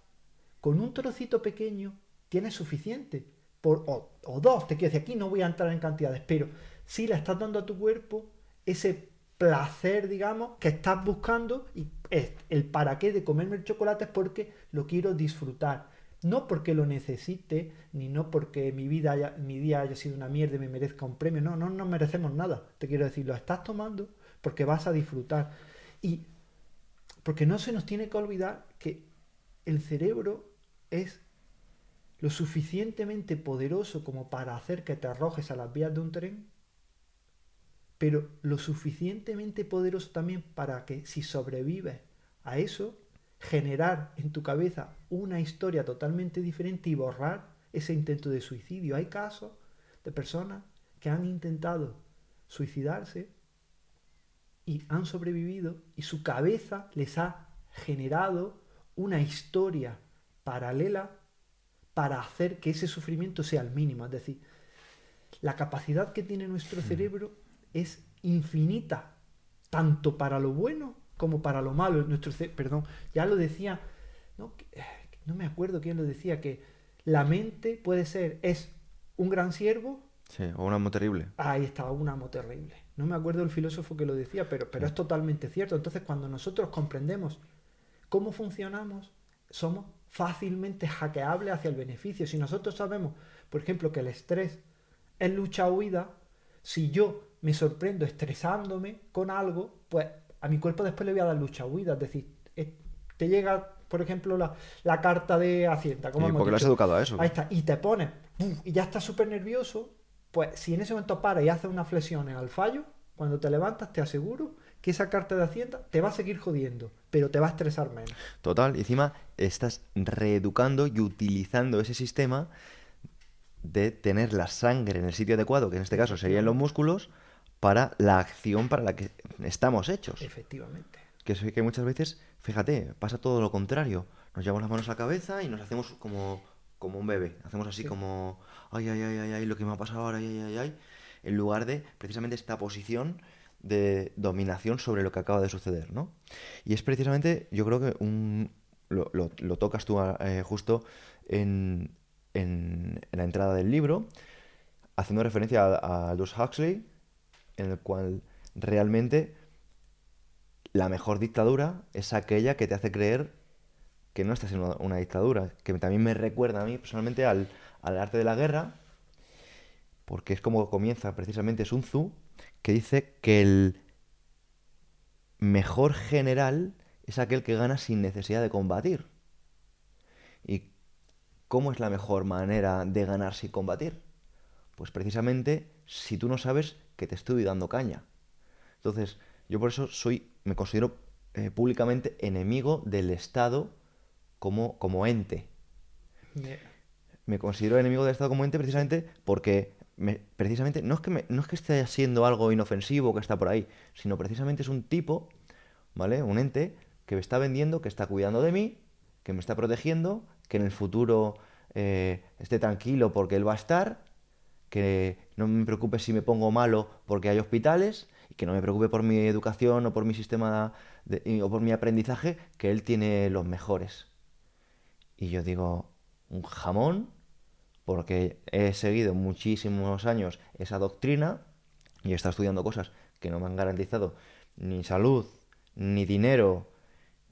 con un trocito pequeño tienes suficiente. O dos, te quiero decir, aquí no voy a entrar en cantidades, pero si le estás dando a tu cuerpo ese placer, digamos, que estás buscando y es el para qué de comerme el chocolate es porque lo quiero disfrutar. No porque lo necesite, ni no porque mi día haya sido una mierda y me merezca un premio. No, no nos merecemos nada. Te quiero decir, lo estás tomando porque vas a disfrutar. Y porque no se nos tiene que olvidar que el cerebro es lo suficientemente poderoso como para hacer que te arrojes a las vías de un tren, pero lo suficientemente poderoso también para que si sobrevives a eso, generar en tu cabeza una historia totalmente diferente y borrar ese intento de suicidio. Hay casos de personas que han intentado suicidarse y han sobrevivido y su cabeza les ha generado una historia paralela para hacer que ese sufrimiento sea el mínimo. Es decir, la capacidad que tiene nuestro cerebro es infinita, tanto para lo bueno como para lo malo. Perdón, ya lo decía, ¿no? No me acuerdo quién lo decía, que la mente es un gran siervo. Sí, o un amo terrible. Ahí está, un amo terrible. No me acuerdo el filósofo que lo decía, pero Sí. es totalmente cierto. Entonces, cuando nosotros comprendemos cómo funcionamos, somos fácilmente hackeables hacia el beneficio. Si nosotros sabemos, por ejemplo, que el estrés es lucha-huida, si yo me sorprendo estresándome con algo, pues a mi cuerpo después le voy a dar lucha-huida. Es decir, te llega, por ejemplo, la carta de Hacienda, como Sí, hemos porque lo has dicho. educado a eso. Ahí está, y te pones, y ya estás súper nervioso, pues si en ese momento paras y haces unas flexiones al fallo, cuando te levantas te aseguro que esa carta de Hacienda te va a seguir jodiendo, pero te va a estresar menos. Total, y encima estás reeducando y utilizando ese sistema de tener la sangre en el sitio adecuado, que en este caso serían los músculos, para la acción para la que estamos hechos. Efectivamente. Que sé que muchas veces, fíjate, pasa todo lo contrario. Nos llevamos las manos a la cabeza y nos hacemos como un bebé. Hacemos así Sí. como, ay, ay, ay, ay, ay, lo que me ha pasado ahora, ay, ay, ay, ay. En lugar de precisamente esta posición de dominación sobre lo que acaba de suceder, ¿no? Y es precisamente, yo creo que lo tocas tú justo en la entrada del libro, haciendo referencia a Aldous Huxley, en el cual realmente la mejor dictadura es aquella que te hace creer que no estás en una dictadura, que también me recuerda a mí personalmente al arte de la guerra, porque es como comienza precisamente Sun Tzu, que dice que el mejor general es aquel que gana sin necesidad de combatir. ¿Y cómo es la mejor manera de ganar sin combatir? Pues precisamente si tú no sabes que te estoy dando caña. Entonces, yo por eso me considero públicamente enemigo del Estado como ente. Me- Me considero enemigo del Estado como ente Sí. precisamente porque precisamente no es que esté haciendo algo inofensivo que está por ahí, sino precisamente es un tipo, ¿vale? Un ente que me está vendiendo, que está cuidando de mí, que me está protegiendo, que en el futuro esté tranquilo porque él va a estar, que no me preocupe si me pongo malo porque hay hospitales y que no me preocupe por mi educación o por mi sistema o por mi aprendizaje, que él tiene los mejores. Y yo digo, un jamón, porque he seguido muchísimos años esa doctrina y he estado estudiando cosas que no me han garantizado ni salud, ni dinero,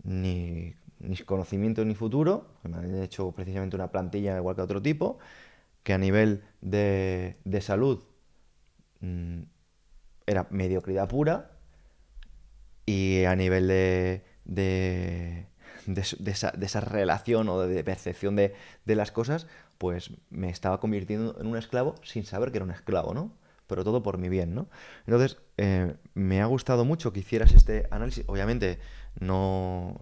ni conocimiento, ni futuro. Me han hecho precisamente una plantilla igual que otro tipo, que a nivel de salud mm, era mediocridad pura y a nivel de esa relación o de percepción de las cosas, pues me estaba convirtiendo en un esclavo sin saber que era un esclavo, ¿no? Pero todo por mi bien, ¿no? Entonces, me ha gustado mucho que hicieras este análisis. Obviamente, no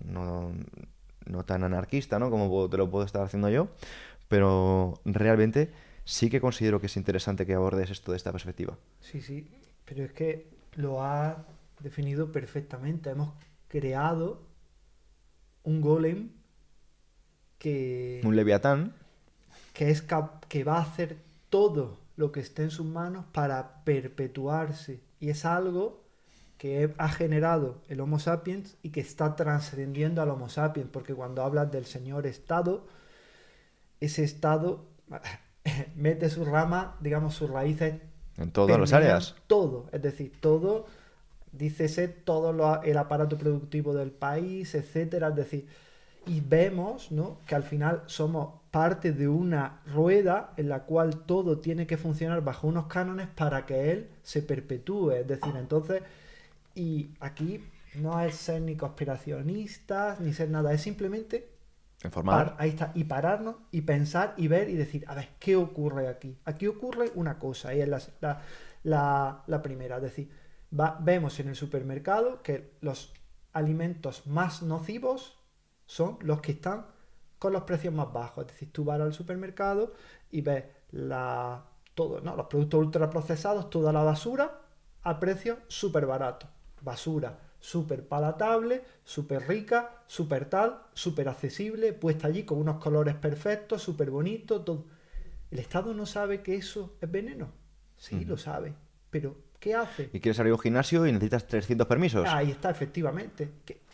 tan anarquista, ¿no? Como te lo puedo estar haciendo yo, pero realmente sí que considero que es interesante que abordes esto de esta perspectiva. Sí, sí, pero es que lo ha definido perfectamente. Hemos creado un golem Un que, leviatán, que va a hacer todo lo que esté en sus manos para perpetuarse. Y es algo que ha generado el Homo sapiens y que está trascendiendo al Homo sapiens, porque cuando hablas del señor Estado, ese Estado mete su rama, digamos, sus raíces en todas las permean áreas. todo, es decir, todo, dícese todo el aparato productivo del país, etcétera, es decir, y vemos, ¿no?, que al final somos parte de una rueda en la cual todo tiene que funcionar bajo unos cánones para que él se perpetúe, es decir, entonces, y aquí no es ser ni conspiracionistas ni ser nada, es simplemente Informar. ahí está, y pararnos y pensar y ver y decir, a ver, ¿qué ocurre aquí? Aquí ocurre una cosa, y es la primera, es decir, vemos en el supermercado que los alimentos más nocivos son los que están con los precios más bajos, es decir, tú vas al supermercado y ves todo, ¿no?, los productos ultraprocesados, toda la basura a precios súper baratos, basura súper palatable, súper rica, súper tal, súper accesible, puesta allí con unos colores perfectos, súper bonito, todo. ¿El Estado no sabe que eso es veneno? Sí, lo Ujú. sabe. Pero, ¿qué hace? Y quieres abrir un gimnasio y necesitas 300 permisos. Ahí está, efectivamente.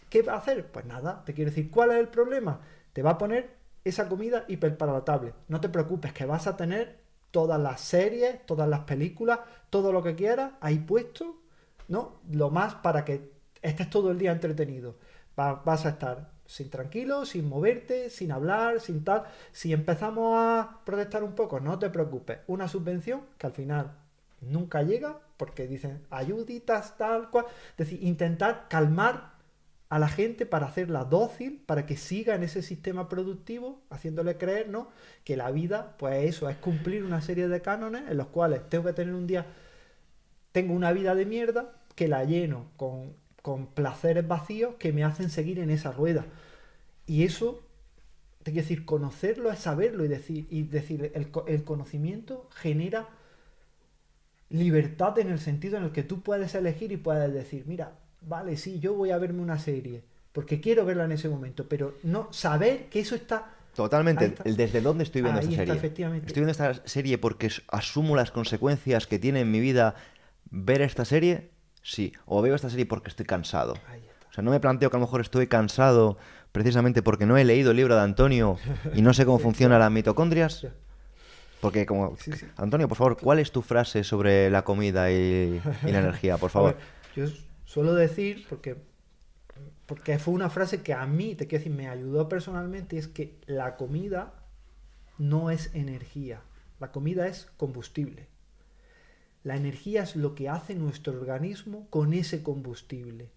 ¿Qué va a hacer? Pues nada, te quiero decir, ¿cuál es el problema? Te va a poner esa comida hiperpalatable. No te preocupes, que vas a tener todas las series, todas las películas, todo lo que quieras ahí puesto, ¿no? Lo más para que estés todo el día entretenido. Vas a estar sin tranquilo, sin moverte, sin hablar, sin tal. Si empezamos a protestar un poco, no te preocupes. Una subvención que al final nunca llega porque dicen ayuditas, tal cual. Es decir, intentar calmar a la gente para hacerla dócil, para que siga en ese sistema productivo, haciéndole creer, ¿no?, que la vida, pues eso, es cumplir una serie de cánones en los cuales tengo que tener un día, tengo una vida de mierda, que la lleno con placeres vacíos que me hacen seguir en esa rueda. Y eso, te quiero decir, conocerlo es saberlo y decir el conocimiento genera libertad en el sentido en el que tú puedes elegir y puedes decir, mira, vale, sí, yo voy a verme una serie porque quiero verla en ese momento, pero no saber que eso está... Ahí Totalmente, está. el desde dónde estoy viendo Ahí esta está, serie. efectivamente. Estoy viendo esta serie porque asumo las consecuencias que tiene en mi vida ver esta serie, sí. O veo esta serie porque estoy cansado. Ahí está. O sea, no me planteo que a lo mejor estoy cansado precisamente porque no he leído el libro de Antonio y no sé cómo funcionan las mitocondrias. Ya. Porque como... Sí, sí. Antonio, por favor, ¿cuál es tu frase sobre la comida y la energía? Por A ver, favor. yo suelo decir, porque fue una frase que a mí, te quiero decir, me ayudó personalmente, es que la comida no es energía, la comida es combustible. La energía es lo que hace nuestro organismo con ese combustible.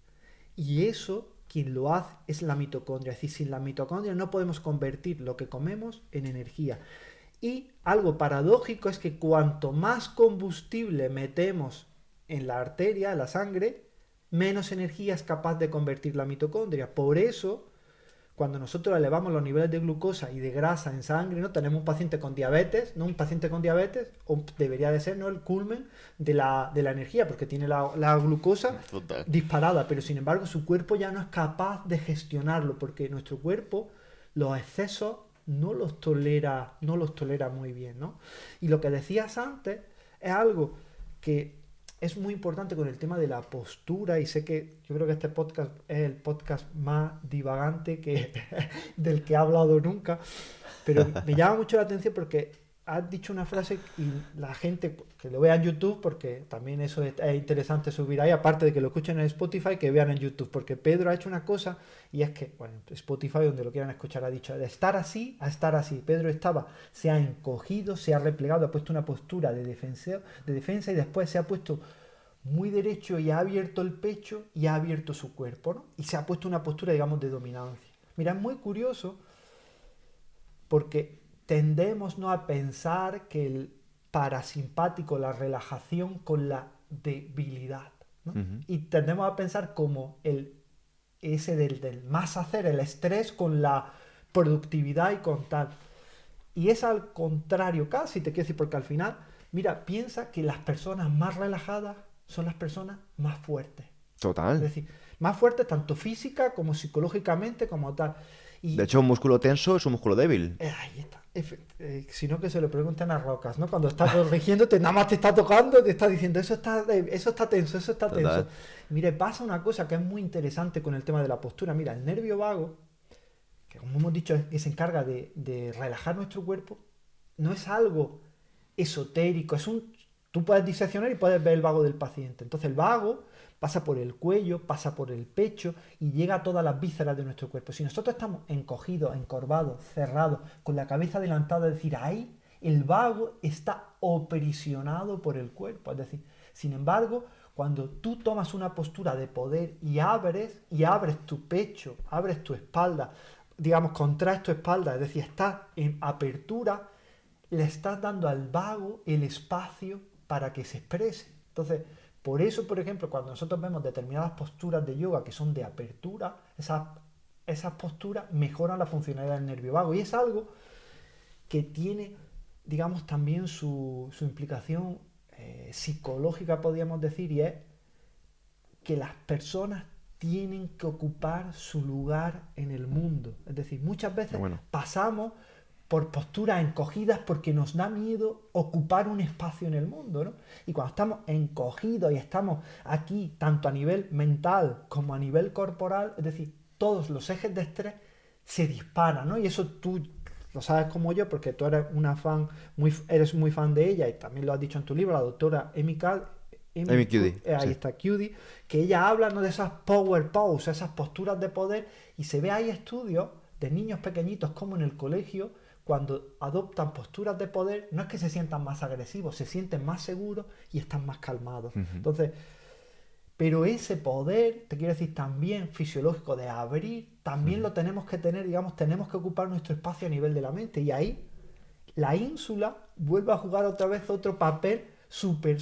Y eso, quien lo hace, es la mitocondria. Es decir, sin la mitocondria no podemos convertir lo que comemos en energía. Y algo paradójico es que cuanto más combustible metemos en la arteria, en la sangre, menos energía es capaz de convertir la mitocondria. Por eso, cuando nosotros elevamos los niveles de glucosa y de grasa en sangre, ¿no? Tenemos un paciente con diabetes, ¿no? Un paciente con diabetes, o debería de ser, ¿no? El culmen de la energía, porque tiene la glucosa Total. disparada, pero sin embargo su cuerpo ya no es capaz de gestionarlo, porque nuestro cuerpo los excesos no los tolera muy bien, ¿no? Y lo que decías antes es algo que es muy importante con el tema de la postura, y sé que yo creo que este podcast es el podcast más divagante del que he hablado nunca, pero me llama mucho la atención porque has dicho una frase y la gente que lo vea en YouTube, porque también eso es interesante subir ahí, aparte de que lo escuchen en Spotify, que vean en YouTube, porque Pedro ha hecho una cosa y es que, bueno, Spotify, donde lo quieran escuchar, ha dicho de estar así a estar así. Pedro se ha encogido, se ha replegado, ha puesto una postura de defensa y después se ha puesto muy derecho y ha abierto el pecho y ha abierto su cuerpo, ¿no? Y se ha puesto una postura, digamos, de dominancia. Mira, es muy curioso porque tendemos, ¿no?, a pensar que el parasimpático, la relajación con la debilidad, ¿no? Ujú. Y tendemos a pensar como ese del más hacer, el estrés con la productividad y con tal. Y es al contrario casi, te quiero decir, porque al final, mira, piensa que las personas más relajadas son las personas más fuertes. Es Total. decir, más fuertes tanto física como psicológicamente como tal. De Y hecho, un músculo tenso es un músculo débil. ahí está. Sino que se lo pregunten a Rocas, ¿no? Cuando está corrigiéndote, nada más te está tocando, te está diciendo, eso está tenso, eso está tenso. Total. Mire, pasa una cosa que es muy interesante con el tema de la postura. Mira, el nervio vago, que como hemos dicho, es que se encarga de relajar nuestro cuerpo, no es algo esotérico, tú puedes diseccionar y puedes ver el vago del paciente. Entonces el vago pasa por el cuello, pasa por el pecho y llega a todas las vísceras de nuestro cuerpo. Si nosotros estamos encogidos, encorvados, cerrados, con la cabeza adelantada, es decir, ahí el vago está oprisionado por el cuerpo. Es decir, sin embargo, cuando tú tomas una postura de poder y abres tu pecho, abres tu espalda, digamos, contraes tu espalda, es decir, estás en apertura, le estás dando al vago el espacio para que se exprese. Entonces, por eso, por ejemplo, cuando nosotros vemos determinadas posturas de yoga que son de apertura, esas posturas mejoran la funcionalidad del nervio vago. Y es algo que tiene, digamos, también su implicación psicológica, podríamos decir, y es que las personas tienen que ocupar su lugar en el mundo. Es decir, muchas veces Bueno. pasamos por posturas encogidas porque nos da miedo ocupar un espacio en el mundo, ¿no? Y cuando estamos encogidos y estamos aquí, tanto a nivel mental como a nivel corporal, es decir, todos los ejes de estrés se disparan, ¿no? Y eso tú lo sabes como yo, porque tú eres eres muy fan de ella y también lo has dicho en tu libro, la doctora Amy Cuddy, ahí sí. está Cuddy, que ella habla, ¿no?, de esas power poses, esas posturas de poder, y se ve ahí estudios de niños pequeñitos como en el colegio, cuando adoptan posturas de poder, no es que se sientan más agresivos, se sienten más seguros y están más calmados. Ujú. Entonces, pero ese poder, te quiero decir, también fisiológico de abrir, también lo tenemos que tener, digamos, tenemos que ocupar nuestro espacio a nivel de la mente. Y ahí la ínsula vuelve a jugar otra vez otro papel súper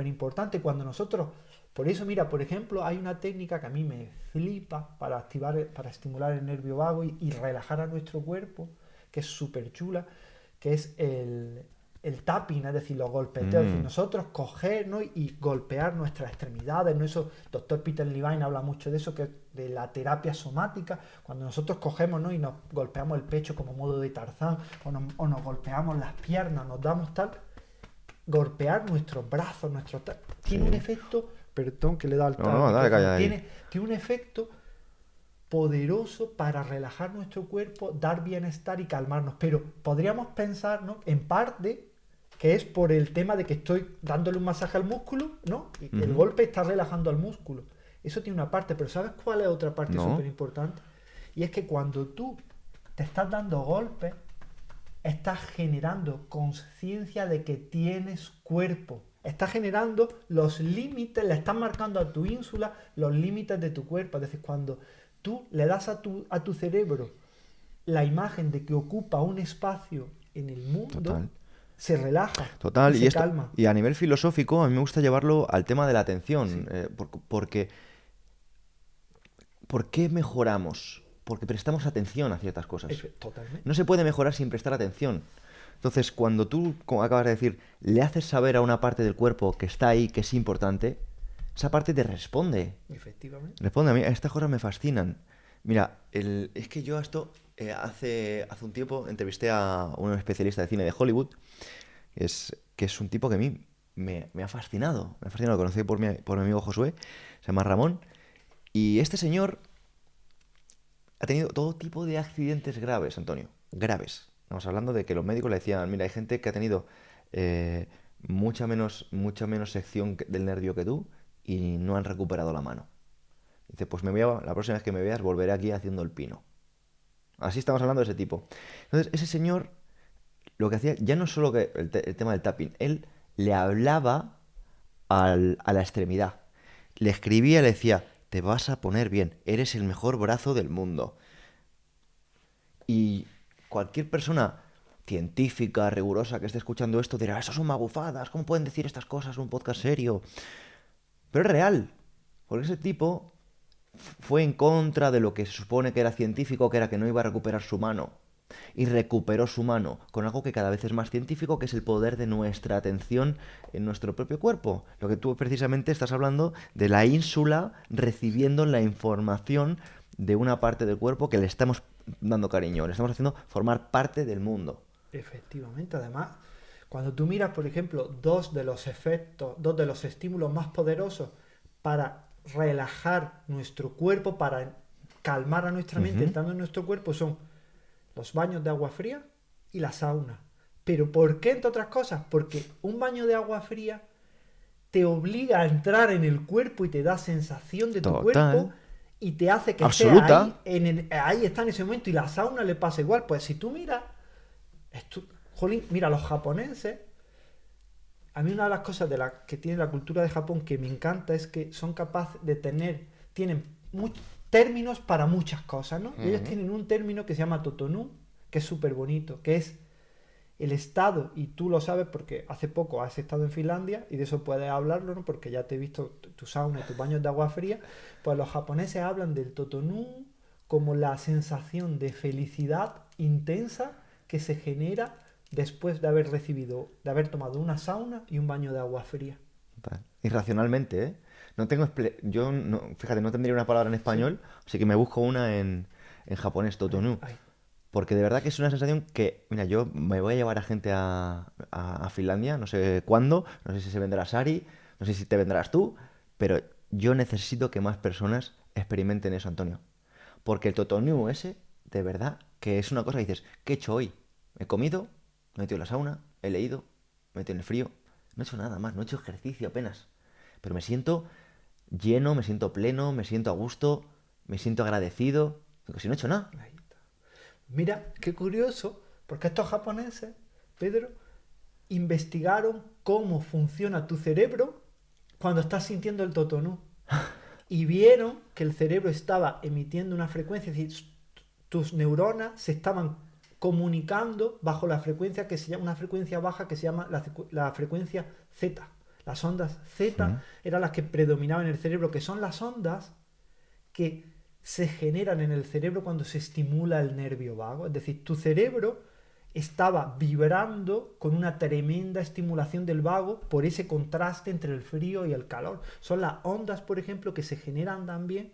importante. Cuando nosotros Por eso, mira, por ejemplo, hay una técnica que a mí me flipa para para estimular el nervio vago y relajar a nuestro cuerpo, que es súper chula, que es el tapping, es decir, los golpeteos. Es decir, nosotros coger, ¿no? y golpear nuestras extremidades, ¿no? Eso, doctor Peter Levine habla mucho de eso, que es de la terapia somática, cuando nosotros cogemos, ¿no? y nos golpeamos el pecho como modo de Tarzán, o nos golpeamos las piernas, nos damos tal, golpear nuestros brazos, tiene un efecto, perdón que le he dado al dale, calla ahí. tiene un efecto poderoso para relajar nuestro cuerpo, dar bienestar y calmarnos. Pero podríamos pensar, ¿no? en parte que es por el tema de que estoy dándole un masaje al músculo, ¿no? Y el golpe está relajando al músculo. Eso tiene una parte, pero ¿sabes cuál es otra parte súper importante? Y es que cuando tú te estás dando golpes, estás generando conciencia de que tienes cuerpo. Estás generando los límites, le estás marcando a tu ínsula los límites de tu cuerpo. Es decir, cuando tú le das a tu cerebro la imagen de que ocupa un espacio en el mundo, Total. se relaja Total, y se calma. Y a nivel filosófico, a mí me gusta llevarlo al tema de la atención. Sí. Porque ¿por qué mejoramos? Porque prestamos atención a ciertas cosas. Totalmente. No se puede mejorar sin prestar atención. Entonces, cuando tú, como acabas de decir, le haces saber a una parte del cuerpo que está ahí, que es importante, esa parte te responde. Efectivamente. Responde a mí, estas cosas me fascinan. Mira, es que yo hace un tiempo entrevisté a un especialista de cine de Hollywood, que es un tipo que a mí me ha fascinado. Me ha fascinado, lo conocí por mi amigo Josué, se llama Ramón. Y este señor ha tenido todo tipo de accidentes graves, Antonio. Graves. Estamos hablando de que los médicos le decían, mira, hay gente que ha tenido mucha menos sección del nervio que tú y no han recuperado la mano. Dice, pues la próxima vez que me veas volveré aquí haciendo el pino. Así estamos hablando de ese tipo. Entonces, ese señor lo que hacía, ya no solo que el tema del tapping, él le hablaba a la extremidad. Le escribía, le decía, te vas a poner bien, eres el mejor brazo del mundo. Y cualquier persona científica, rigurosa, que esté escuchando esto dirá, eso son magufadas, ¿cómo pueden decir estas cosas en un podcast serio? Pero es real, porque ese tipo fue en contra de lo que se supone que era científico, que era que no iba a recuperar su mano. Y recuperó su mano con algo que cada vez es más científico, que es el poder de nuestra atención en nuestro propio cuerpo. Lo que tú precisamente estás hablando de la ínsula recibiendo la información de una parte del cuerpo que le estamos dando cariño, le estamos haciendo formar parte del mundo. Efectivamente, además, cuando tú miras, por ejemplo, dos de los estímulos más poderosos para relajar nuestro cuerpo, para calmar a nuestra mente entrando en nuestro cuerpo, son los baños de agua fría y la sauna. ¿Pero por qué, entre otras cosas? Porque un baño de agua fría te obliga a entrar en el cuerpo y te da sensación de tu cuerpo y te hace que absoluta. ahí está en ese momento. Y la sauna le pasa igual. Pues si tú miras, jolín, mira, los japoneses, a mí una de las cosas que tiene la cultura de Japón que me encanta es que son capaces de tienen términos para muchas cosas, ¿no? Y ellos tienen un término que se llama Totonu, que es súper bonito, que es el estado, y tú lo sabes porque hace poco has estado en Finlandia y de eso puedes hablarlo, ¿no? Porque ya te he visto tu sauna y tus baños de agua fría. Pues los japoneses hablan del Totonu como la sensación de felicidad intensa que se genera después de haber tomado una sauna y un baño de agua fría. Irracionalmente, ¿eh? Fíjate, no tendría una palabra en español, así que me busco una en japonés, Totonu. Porque de verdad que es una sensación que, mira, yo me voy a llevar a gente a Finlandia, no sé cuándo, no sé si se vendrá Sari, no sé si te vendrás tú, pero yo necesito que más personas experimenten eso, Antonio. Porque el Totonu ese, de verdad, que es una cosa que dices, ¿qué he hecho hoy? He comido, me he metido en la sauna, he leído, me he metido en el frío, no he hecho nada más, no he hecho ejercicio apenas. Pero me siento lleno, me siento pleno, me siento a gusto, me siento agradecido, porque si no he hecho nada. Mira, qué curioso, porque estos japoneses, Pedro, investigaron cómo funciona tu cerebro cuando estás sintiendo el Totonu. Y vieron que el cerebro estaba emitiendo una frecuencia, es decir, tus neuronas se estaban comunicando bajo la frecuencia que se llama, una frecuencia baja que se llama la frecuencia Z. Las ondas Z eran las que predominaban en el cerebro, que son las ondas que se generan en el cerebro cuando se estimula el nervio vago. Es decir, tu cerebro estaba vibrando con una tremenda estimulación del vago por ese contraste entre el frío y el calor. Son las ondas, por ejemplo, que se generan también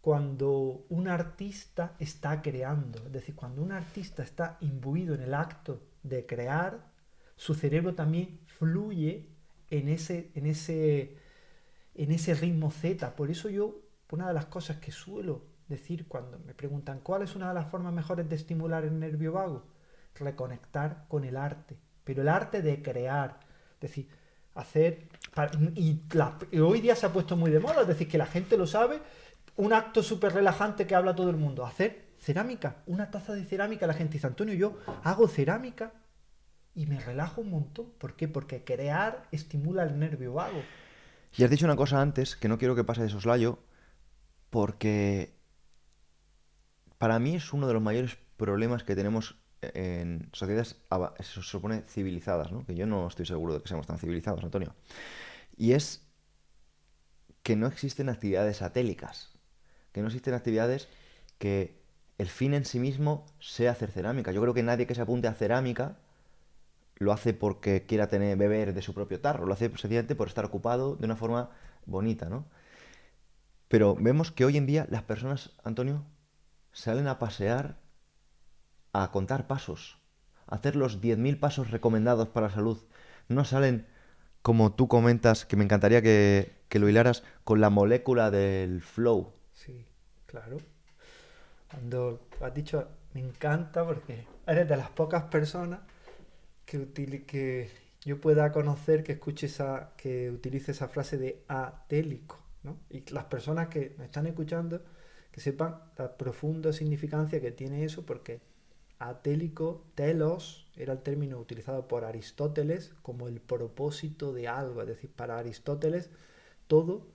cuando un artista está creando. Es decir, cuando un artista está imbuido en el acto de crear, su cerebro también fluye en ese ritmo Z. Por eso yo, una de las cosas que suelo decir cuando me preguntan cuál es una de las formas mejores de estimular el nervio vago, reconectar con el arte, pero el arte de crear, es decir, hacer, y hoy día se ha puesto muy de moda, es decir, que la gente lo sabe, un acto súper relajante que habla todo el mundo, hacer cerámica, una taza de cerámica, la gente dice, Antonio, yo hago cerámica y me relajo un montón. ¿Por qué? Porque crear estimula el nervio vago. Y has dicho una cosa antes que no quiero que pase de soslayo, porque para mí es uno de los mayores problemas que tenemos en sociedades, se supone, civilizadas, ¿no? Que yo no estoy seguro de que seamos tan civilizados, Antonio. Y es que no existen actividades atélicas, que no existen actividades que el fin en sí mismo sea hacer cerámica. Yo creo que nadie que se apunte a cerámica lo hace porque quiera beber de su propio tarro, lo hace sencillamente por estar ocupado de una forma bonita, ¿no? Pero vemos que hoy en día las personas, Antonio, salen a pasear, a contar pasos, a hacer los 10.000 pasos recomendados para la salud. No salen, como tú comentas, que me encantaría que lo hilaras, con la molécula del flow. Sí, claro. Cuando has dicho, me encanta porque eres de las pocas personas que yo pueda conocer que que utilice esa frase de atélico, ¿no? Y las personas que me están escuchando que sepan la profunda significancia que tiene eso, porque atélico, telos, era el término utilizado por Aristóteles como el propósito de algo. Es decir, para Aristóteles todo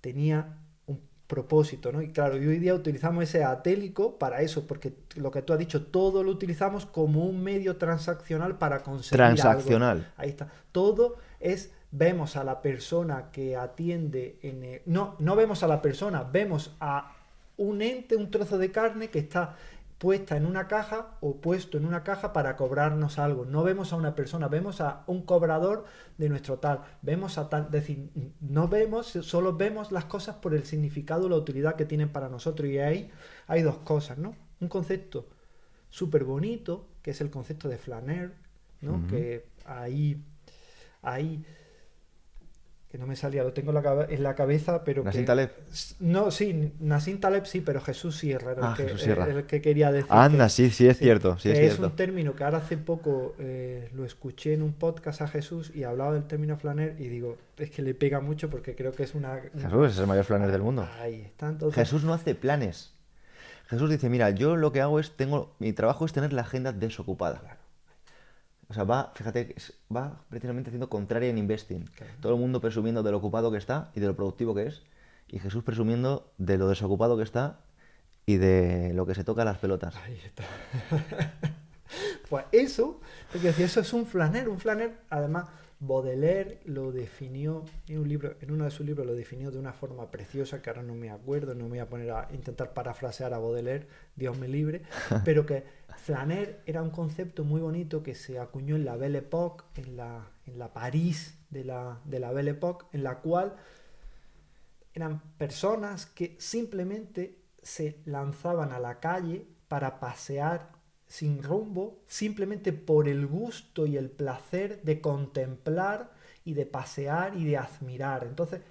tenía un propósito, ¿no? Y claro, hoy día utilizamos ese atélico para eso, porque lo que tú has dicho, todo lo utilizamos como un medio transaccional para conseguir algo. Ahí está. Todo es, vemos a la persona que atiende no vemos a la persona, vemos a un ente, un trozo de carne que está puesta en una caja o puesto en una caja para cobrarnos algo. No vemos a una persona, vemos a un cobrador de nuestro tal. Vemos a tal, es decir, no vemos, solo vemos las cosas por el significado o la utilidad que tienen para nosotros. Y ahí hay dos cosas, ¿no? Un concepto súper bonito, que es el concepto de flaner, ¿no? Que ahí que no me salía, lo tengo en la cabeza, pero ¿Nassim Taleb? No, sí, Nassim Taleb sí, pero Jesús Sierra era Jesús Sierra. el que quería decir. Anda, sí, es cierto. Sí, que es es cierto. un término que ahora hace poco lo escuché en un podcast a Jesús y hablaba del término flaner y digo, es que le pega mucho porque creo que es Jesús es el mayor flaner del mundo. Ahí está, entonces... Jesús no hace planes. Jesús dice, mira, yo lo que hago es, mi trabajo es tener la agenda desocupada. Claro. O sea, fíjate, va precisamente haciendo contrarian investing. Claro. Todo el mundo presumiendo de lo ocupado que está y de lo productivo que es. Y Jesús presumiendo de lo desocupado que está y de lo que se toca las pelotas. Ahí está. Pues eso, es decir, eso es un flaner. Un flaner, además, Baudelaire lo definió en uno de sus libros lo definió de una forma preciosa, que ahora no me acuerdo, no me voy a poner a intentar parafrasear a Baudelaire, Dios me libre, pero que flaner era un concepto muy bonito que se acuñó en la Belle Époque, en la París de la Belle Époque, en la cual eran personas que simplemente se lanzaban a la calle para pasear sin rumbo, simplemente por el gusto y el placer de contemplar y de pasear y de admirar. Entonces,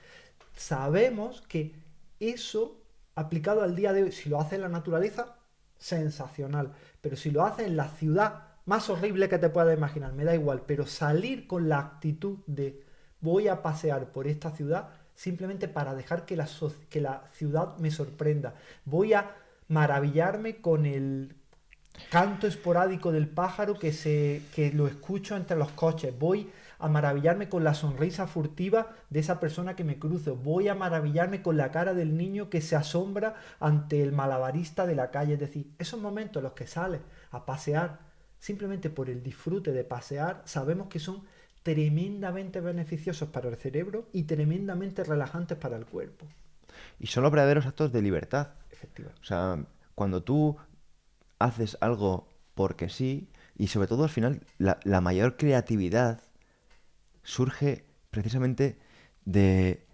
sabemos que eso, aplicado al día de hoy, si lo hace en la naturaleza, sensacional. Pero si lo hace en la ciudad, más horrible que te puedas imaginar, me da igual. Pero salir con la actitud de voy a pasear por esta ciudad simplemente para dejar que la ciudad me sorprenda. Voy a maravillarme con el canto esporádico del pájaro que lo escucho entre los coches. Voy a maravillarme con la sonrisa furtiva de esa persona que me cruzo. Voy a maravillarme con la cara del niño que se asombra ante el malabarista de la calle. Es decir, esos momentos en los que sales a pasear simplemente por el disfrute de pasear, sabemos que son tremendamente beneficiosos para el cerebro y tremendamente relajantes para el cuerpo. Y son los verdaderos actos de libertad. Efectivamente. O sea, cuando tú haces algo porque sí, y sobre todo al final la mayor creatividad surge precisamente de,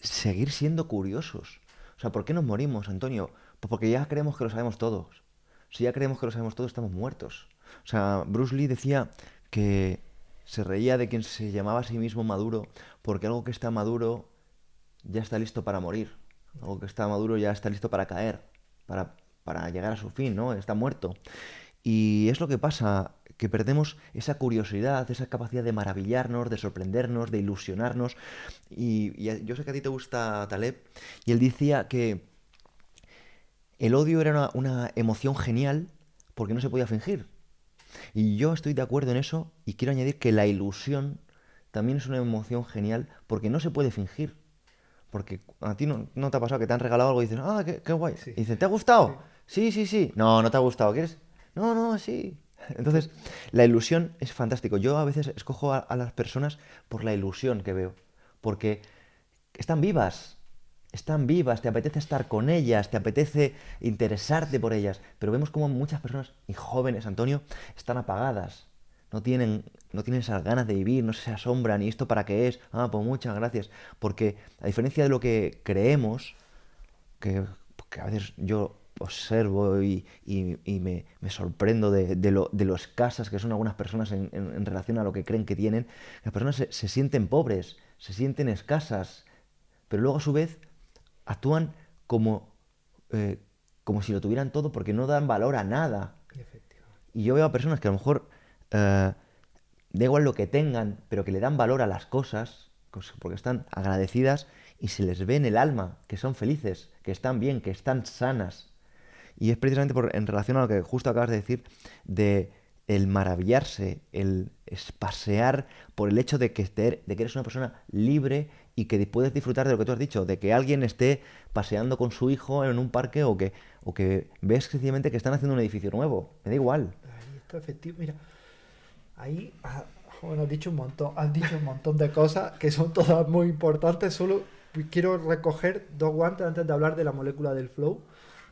seguir siendo curiosos. O sea, ¿por qué nos morimos, Antonio? Pues porque ya creemos que lo sabemos todos. Si ya creemos que lo sabemos todos, estamos muertos. O sea, Bruce Lee decía que se reía de quien se llamaba a sí mismo maduro, porque algo que está maduro ya está listo para morir. Algo que está maduro ya está listo para caer, para, para llegar a su fin, ¿no? Está muerto. Y es lo que pasa, que perdemos esa curiosidad, esa capacidad de maravillarnos, de sorprendernos, de ilusionarnos. Y yo sé que a ti te gusta Taleb, y él decía que el odio era una emoción genial porque no se podía fingir. Y yo estoy de acuerdo en eso y quiero añadir que la ilusión también es una emoción genial porque no se puede fingir. Porque a ti no te ha pasado que te han regalado algo y dices, ah, qué guay. Sí, Y dicen, ¿te ha sí, gustado? Sí, sí, sí. No, no te ha gustado. ¿Quieres? No, no, sí. Entonces, la ilusión es fantástico. Yo a veces escojo a las personas por la ilusión que veo. Porque están vivas. Están vivas, te apetece estar con ellas, te apetece interesarte por ellas. Pero vemos como muchas personas, y jóvenes, Antonio, están apagadas. No tienen esas ganas de vivir, no se asombran. ¿Y esto para qué es? Ah, pues muchas gracias. Porque a diferencia de lo que creemos, que a veces yo observo y me sorprendo de lo escasas que son algunas personas en relación a lo que creen que tienen, las personas se sienten pobres, se sienten escasas, pero luego a su vez actúan como, eh, como si lo tuvieran todo porque no dan valor a nada. efectivamente. Y yo veo a personas que a lo mejor eh, da igual lo que tengan, pero que le dan valor a las cosas, porque están agradecidas y se les ve en el alma que son felices, que están bien, que están sanas. Y es precisamente en relación a lo que justo acabas de decir, de el maravillarse, el espasear por el hecho de que eres una persona libre y que puedes disfrutar de lo que tú has dicho, de que alguien esté paseando con su hijo en un parque o que ves sencillamente que están haciendo un edificio nuevo. Me da igual. Ahí está, efectivo. Mira, ahí, bueno, has dicho un montón de cosas que son todas muy importantes. Solo quiero recoger dos guantes antes de hablar de la molécula del flow,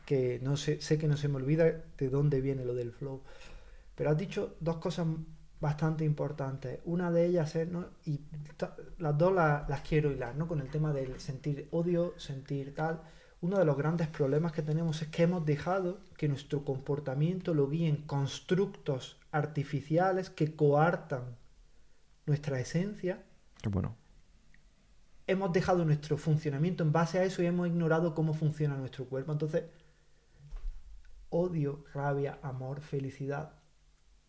que no sé que no se me olvida de dónde viene lo del flow. Pero has dicho dos cosas bastante importantes. Una de ellas es, ¿no? Y las dos las quiero hilar, ¿no? Con el tema del sentir odio, sentir tal. Uno de los grandes problemas que tenemos es que hemos dejado que nuestro comportamiento lo guíen constructos artificiales que coartan nuestra esencia. Qué bueno. Hemos dejado nuestro funcionamiento en base a eso y hemos ignorado cómo funciona nuestro cuerpo. Entonces, odio, rabia, amor, felicidad.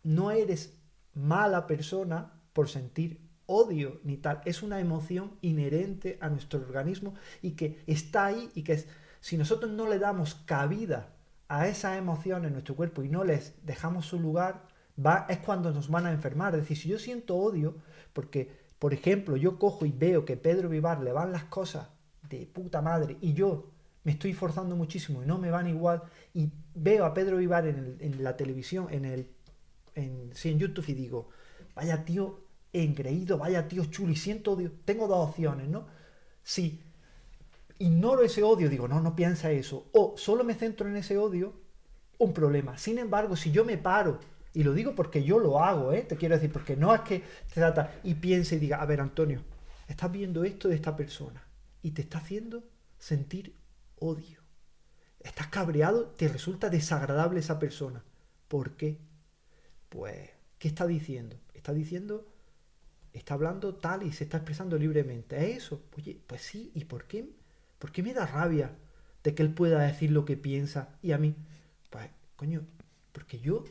No eres mala persona por sentir odio ni tal. Es una emoción inherente a nuestro organismo y que está ahí y que si nosotros no le damos cabida a esas emociones en nuestro cuerpo y no les dejamos su lugar, es cuando nos van a enfermar. Es decir, si yo siento odio porque, por ejemplo, yo cojo y veo que Pedro Vivar le van las cosas de puta madre y yo me estoy forzando muchísimo y no me van igual y veo a Pedro Vivar en la televisión, en YouTube y digo, vaya tío engreído, vaya tío chulo y siento odio, tengo dos opciones, ¿no? Si ignoro ese odio, digo, no piensa eso, o solo me centro en ese odio, un problema. Sin embargo, si yo me paro, y lo digo porque yo lo hago, te quiero decir, porque no es que se trata y piense y diga, a ver Antonio, estás viendo esto de esta persona y te está haciendo sentir odio. Estás cabreado, te resulta desagradable esa persona. ¿Por qué? Pues, ¿qué está diciendo? Está hablando tal y se está expresando libremente. ¿Es eso? Oye, pues sí, ¿y por qué? ¿Por qué me da rabia de que él pueda decir lo que piensa y a mí? Pues, coño, porque yo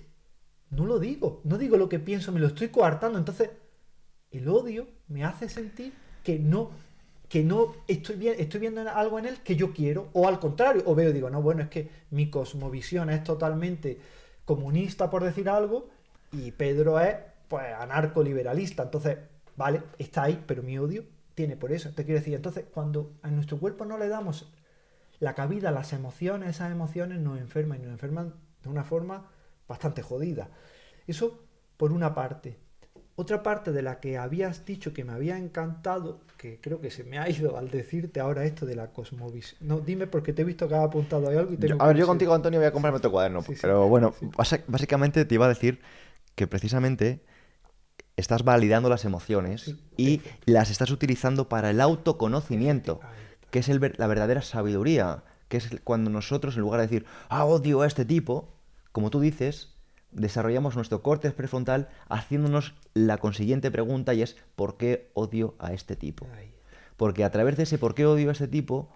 no digo lo que pienso, me lo estoy coartando. Entonces, el odio me hace sentir que no estoy viendo algo en él que yo quiero, o al contrario, o veo y digo, no, bueno, es que mi cosmovisión es totalmente comunista, por decir algo, y Pedro es, pues, anarcoliberalista. Entonces, vale, está ahí, pero mi odio tiene por eso. Te quiero decir, entonces, cuando a nuestro cuerpo no le damos la cabida a las emociones, esas emociones nos enferman y nos enferman de una forma bastante jodida. Eso por una parte. Otra parte de la que habías dicho que me había encantado, que creo que se me ha ido al decirte ahora esto de la cosmovisión. No, dime porque te he visto que has apuntado ahí algo y tengo A que... ver, yo Sí, contigo, Antonio, voy a comprarme sí, otro cuaderno. sí, sí, Pero bueno, sí. básicamente te iba a decir que precisamente estás validando las emociones Sí, y las estás utilizando para el autoconocimiento, ahí está. que es la verdadera sabiduría, que es cuando nosotros, en lugar de decir, odio a este tipo, como tú dices, desarrollamos nuestro córtex prefrontal haciéndonos la consiguiente pregunta y es, ¿por qué odio a este tipo? Ahí está. Porque a través de ese por qué odio a este tipo,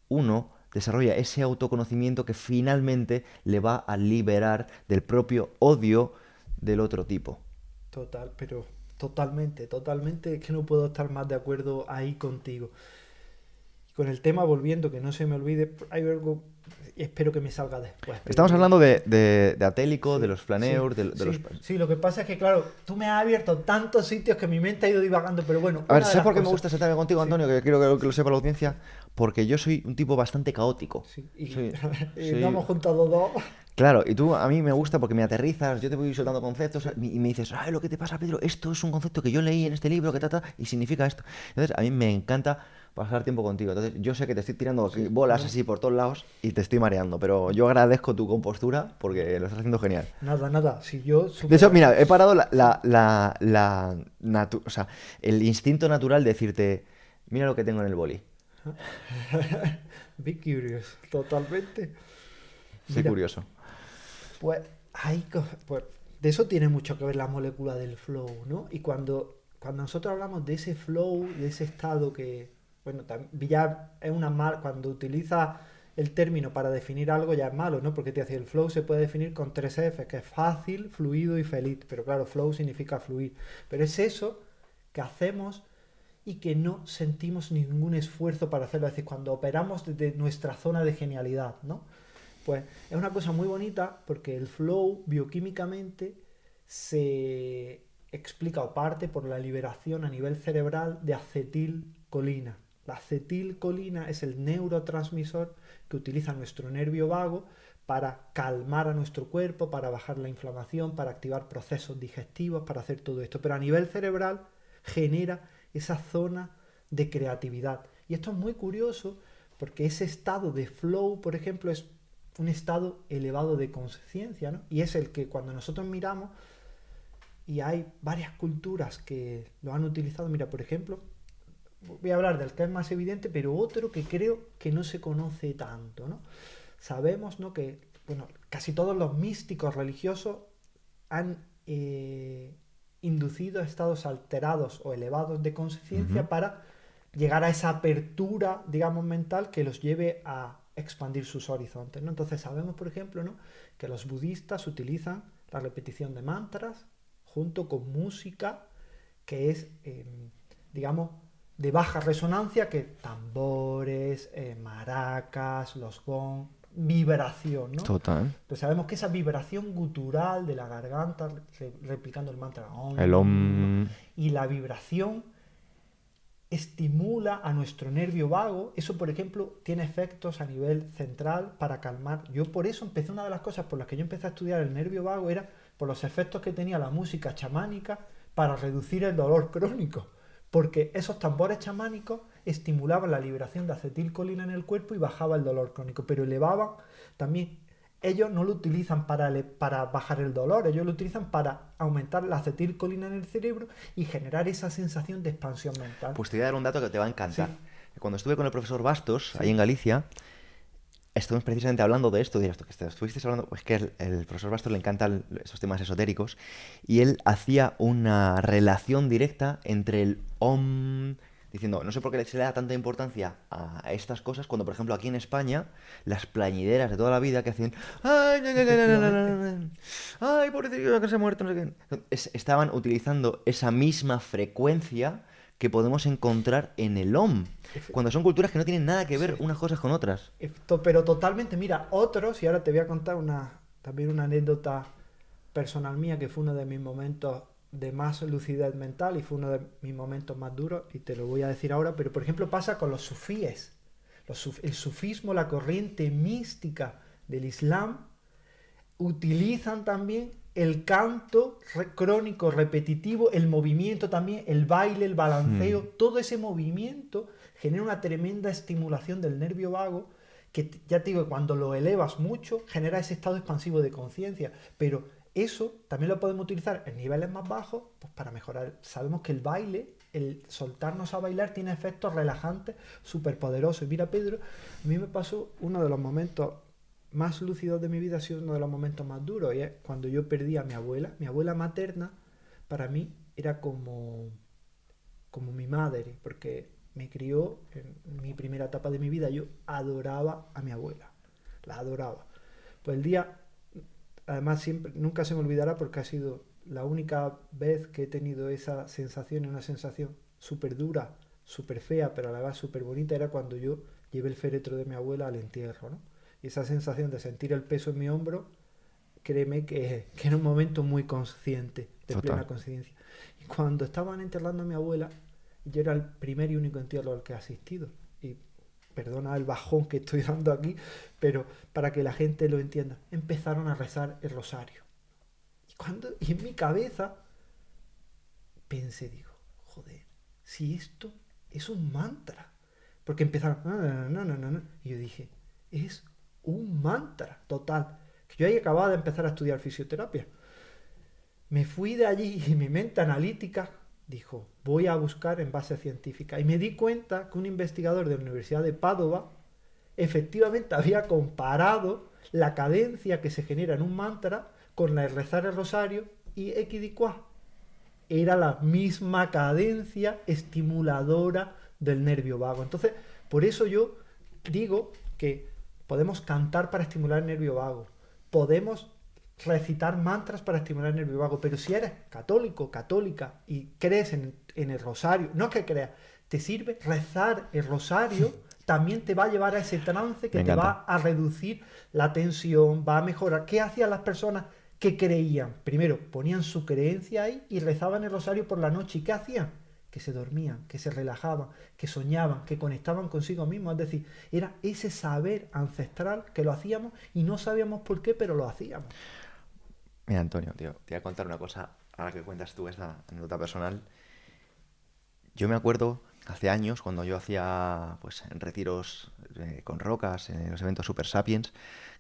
uno desarrolla ese autoconocimiento que finalmente le va a liberar del propio odio del otro tipo. Total, pero totalmente, totalmente, es que no puedo estar más de acuerdo ahí contigo. Y con el tema volviendo, que no se me olvide, hay algo, y espero que me salga después, pero Estamos hablando de Atélico, de sí, los sí, Flaneurs, de los... sí, sí, lo que pasa es que, claro, tú me has abierto tantos sitios que mi mente ha ido divagando, pero bueno, A ver, una de ¿sabes las por qué me cosas, gusta sentarme contigo, sí, Antonio? Que quiero que lo sepa la audiencia. Porque yo soy un tipo bastante caótico. sí, y, Soy, y no soy hemos juntado dos, Claro, y tú a mí me sí, gusta porque me aterrizas, yo te voy soltando conceptos sí, y me dices, ay, lo que te pasa, Pedro, esto es un concepto que yo leí en este libro, que trata, y significa esto. Entonces, a mí me encanta pasar tiempo contigo. Entonces, yo sé que te estoy tirando aquí sí, bolas no, así por todos lados y te estoy mareando, pero yo agradezco tu compostura porque lo estás haciendo genial. nada, nada, si yo De hecho, súper, mira, he parado sí, o sea, el instinto natural de decirte, mira lo que tengo en el boli. be curious, totalmente. Sé Mira, curioso. pues, pues de eso tiene mucho que ver la molécula del flow, ¿no? Y cuando nosotros hablamos de ese flow, de ese estado que, bueno, ya es una mal, cuando utiliza el término para definir algo ya es malo, ¿no? Porque te decía, el flow se puede definir con tres F, que es fácil, fluido y feliz. Pero claro, flow significa fluir. Pero es eso que hacemos y que no sentimos ningún esfuerzo para hacerlo. Es decir, cuando operamos desde nuestra zona de genialidad, ¿no? Pues es una cosa muy bonita porque el flow bioquímicamente se explica o parte por la liberación a nivel cerebral de acetilcolina. La acetilcolina es el neurotransmisor que utiliza nuestro nervio vago para calmar a nuestro cuerpo, para bajar la inflamación, para activar procesos digestivos, para hacer todo esto. Pero a nivel cerebral genera esa zona de creatividad. Y esto es muy curioso porque ese estado de flow, por ejemplo, es un estado elevado de conciencia, ¿no? Y es el que cuando nosotros miramos, y hay varias culturas que lo han utilizado, mira, por ejemplo, voy a hablar del que es más evidente, pero otro que creo que no se conoce tanto, ¿no? Sabemos, ¿no? Que, bueno, casi todos los místicos religiosos han inducido estados alterados o elevados de Ujú. conciencia para llegar a esa apertura, digamos, mental que los lleve a expandir sus horizontes, ¿no? Entonces sabemos, por ejemplo, ¿no? que los budistas utilizan la repetición de mantras junto con música que es, digamos, de baja resonancia, que tambores, maracas, los gong, vibración, ¿no? Total. Pues sabemos que esa vibración gutural de la garganta, replicando el mantra El Om, y la vibración estimula a nuestro nervio vago. Eso, por ejemplo, tiene efectos a nivel central para calmar. Yo por eso empecé, una de las cosas por las que yo empecé a estudiar el nervio vago era por los efectos que tenía la música chamánica para reducir el dolor crónico. Porque esos tambores chamánicos estimulaban la liberación de acetilcolina en el cuerpo y bajaba el dolor crónico, pero elevaban también. Ellos no lo utilizan para bajar el dolor, ellos lo utilizan para aumentar la acetilcolina en el cerebro y generar esa sensación de expansión mental. Pues te voy a dar un dato que te va a encantar. Sí, Cuando estuve con el profesor Bastos, ahí sí, en Galicia, estuvimos precisamente hablando de esto, dirás tú que estuvisteis hablando, pues que el profesor Bastos le encantan esos temas esotéricos, y él hacía una relación directa entre el Om, diciendo, no sé por qué se le da tanta importancia a estas cosas, cuando por ejemplo aquí en España, las plañideras de toda la vida que hacían, ay, efectivamente. ay, pobrecillo que se ha muerto, no sé qué, estaban utilizando esa misma frecuencia que podemos encontrar en el Om, cuando son culturas que no tienen nada que ver Sí. unas cosas con otras. Pero totalmente, mira, otros, y ahora te voy a contar también una anécdota personal mía, que fue uno de mis momentos de más lucidez mental y fue uno de mis momentos más duros, y te lo voy a decir ahora, pero por ejemplo pasa con los sufíes. El sufismo, la corriente mística del Islam, utilizan también el canto crónico, repetitivo, el movimiento también, el baile, el balanceo, todo ese movimiento genera una tremenda estimulación del nervio vago que ya te digo, cuando lo elevas mucho, genera ese estado expansivo de conciencia. Pero eso también lo podemos utilizar en niveles más bajos pues, para mejorar. Sabemos que el baile, el soltarnos a bailar, tiene efectos relajantes súper poderosos. Y mira, Pedro, a mí me pasó uno de los momentos más lúcidos de mi vida, ha sido uno de los momentos más duros, y es cuando yo perdí a mi abuela materna, para mí era como mi madre, porque me crió en mi primera etapa de mi vida, yo adoraba a mi abuela, la adoraba. Pues el día, además siempre, nunca se me olvidará porque ha sido la única vez que he tenido esa sensación, una sensación súper dura, súper fea, pero a la vez súper bonita, era cuando yo llevé el féretro de mi abuela al entierro, ¿no? Y esa sensación de sentir el peso en mi hombro, créeme que era un momento muy consciente, de Total. plena conciencia. Y cuando estaban enterrando a mi abuela, yo era el primer y único entierro al que he asistido. Y perdona el bajón que estoy dando aquí, pero para que la gente lo entienda, empezaron a rezar el rosario. Y en mi cabeza pensé, digo, joder, si esto es un mantra. Porque empezaron, no. Y yo dije, es un mantra total. Que yo ahí acababa de empezar a estudiar fisioterapia. Me fui de allí y mi mente analítica dijo, voy a buscar en base científica. Y me di cuenta que un investigador de la Universidad de Padova efectivamente había comparado la cadencia que se genera en un mantra con la de rezar el rosario y equidicuá. Era la misma cadencia estimuladora del nervio vago. Entonces, por eso yo digo que podemos cantar para estimular el nervio vago, podemos recitar mantras para estimular el nervio vago, pero si eres católico, católica y crees en el rosario, no es que creas, te sirve rezar el rosario, también te va a llevar a ese trance Me que te encanta. va a reducir la tensión, va a mejorar. ¿Qué hacían las personas que creían? Primero, ponían su creencia ahí y rezaban el rosario por la noche. ¿Y qué hacían? Que se dormían, que se relajaban, que soñaban, que conectaban consigo mismos. Es decir, era ese saber ancestral que lo hacíamos y no sabíamos por qué, pero lo hacíamos. Mira, Antonio, tío, te voy a contar una cosa, ahora que cuentas tú esta anécdota personal. Yo me acuerdo hace años, cuando yo hacía pues retiros con rocas en los eventos Super Sapiens,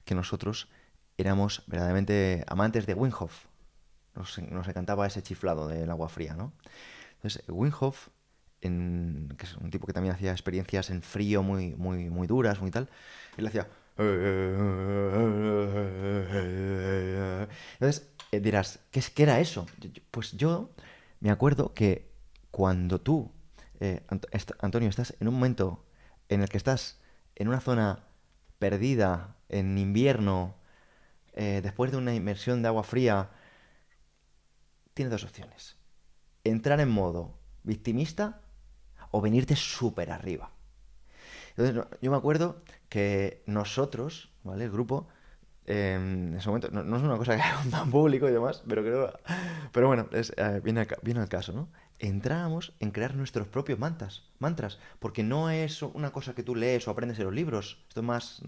que nosotros éramos verdaderamente amantes de Wim Hof. Nos encantaba ese chiflado del agua fría, ¿no? Entonces, Wim Hof, que es un tipo que también hacía experiencias en frío muy duras, muy tal, él hacía... Entonces, dirás, ¿qué era eso? Pues yo me acuerdo que cuando tú, Antonio, estás en un momento en el que estás en una zona perdida, en invierno, después de una inmersión de agua fría, tienes dos opciones. Entrar en modo victimista o venirte súper arriba. Entonces, yo me acuerdo que nosotros, ¿vale? El grupo, en ese momento, no es una cosa que haga tan público y demás, pero creo. Pero bueno, viene al caso, ¿no? Entrábamos en crear nuestros propios mantras, porque no es una cosa que tú lees o aprendes en los libros. Esto es más,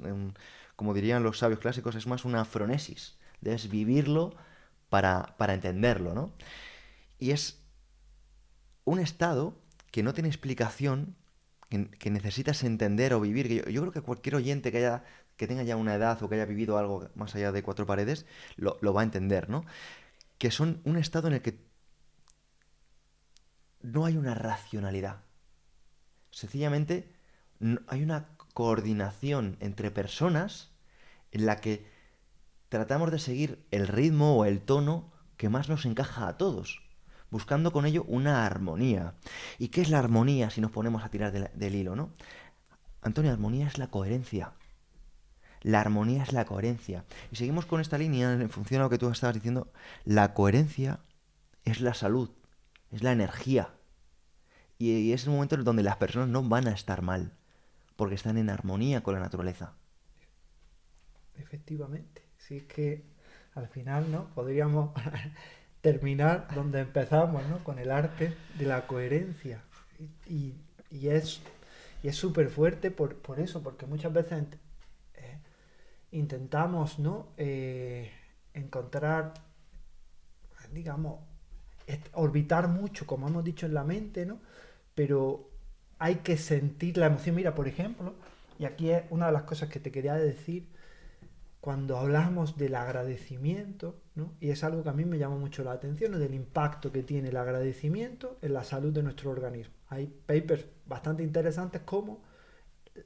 como dirían los sabios clásicos, es más una fronesis. Debes vivirlo para entenderlo, ¿no? Y es un estado que no tiene explicación, que necesitas entender o vivir. Que yo creo que cualquier oyente que tenga ya una edad o que haya vivido algo más allá de cuatro paredes, lo va a entender, ¿no? Que son un estado en el que no hay una racionalidad. Sencillamente hay una coordinación entre personas en la que tratamos de seguir el ritmo o el tono que más nos encaja a todos, buscando con ello una armonía. ¿Y qué es la armonía si nos ponemos a tirar del hilo, no? Antonio, armonía es la coherencia. La armonía es la coherencia. Y seguimos con esta línea en función a lo que tú estabas diciendo. La coherencia es la salud, es la energía. Y es el momento en donde las personas no van a estar mal, porque están en armonía con la naturaleza. Efectivamente. Si es que al final, ¿no? Podríamos terminar donde empezamos, ¿no? Con el arte de la coherencia. Y, y es y es súper fuerte por eso, porque muchas veces intentamos, ¿no? Encontrar digamos, orbitar mucho, como hemos dicho, en la mente, ¿no? Pero hay que sentir la emoción. Mira, por ejemplo, y aquí es una de las cosas que te quería decir, cuando hablamos del agradecimiento, ¿no? Y es algo que a mí me llama mucho la atención, ¿no? Del impacto que tiene el agradecimiento en la salud de nuestro organismo. Hay papers bastante interesantes como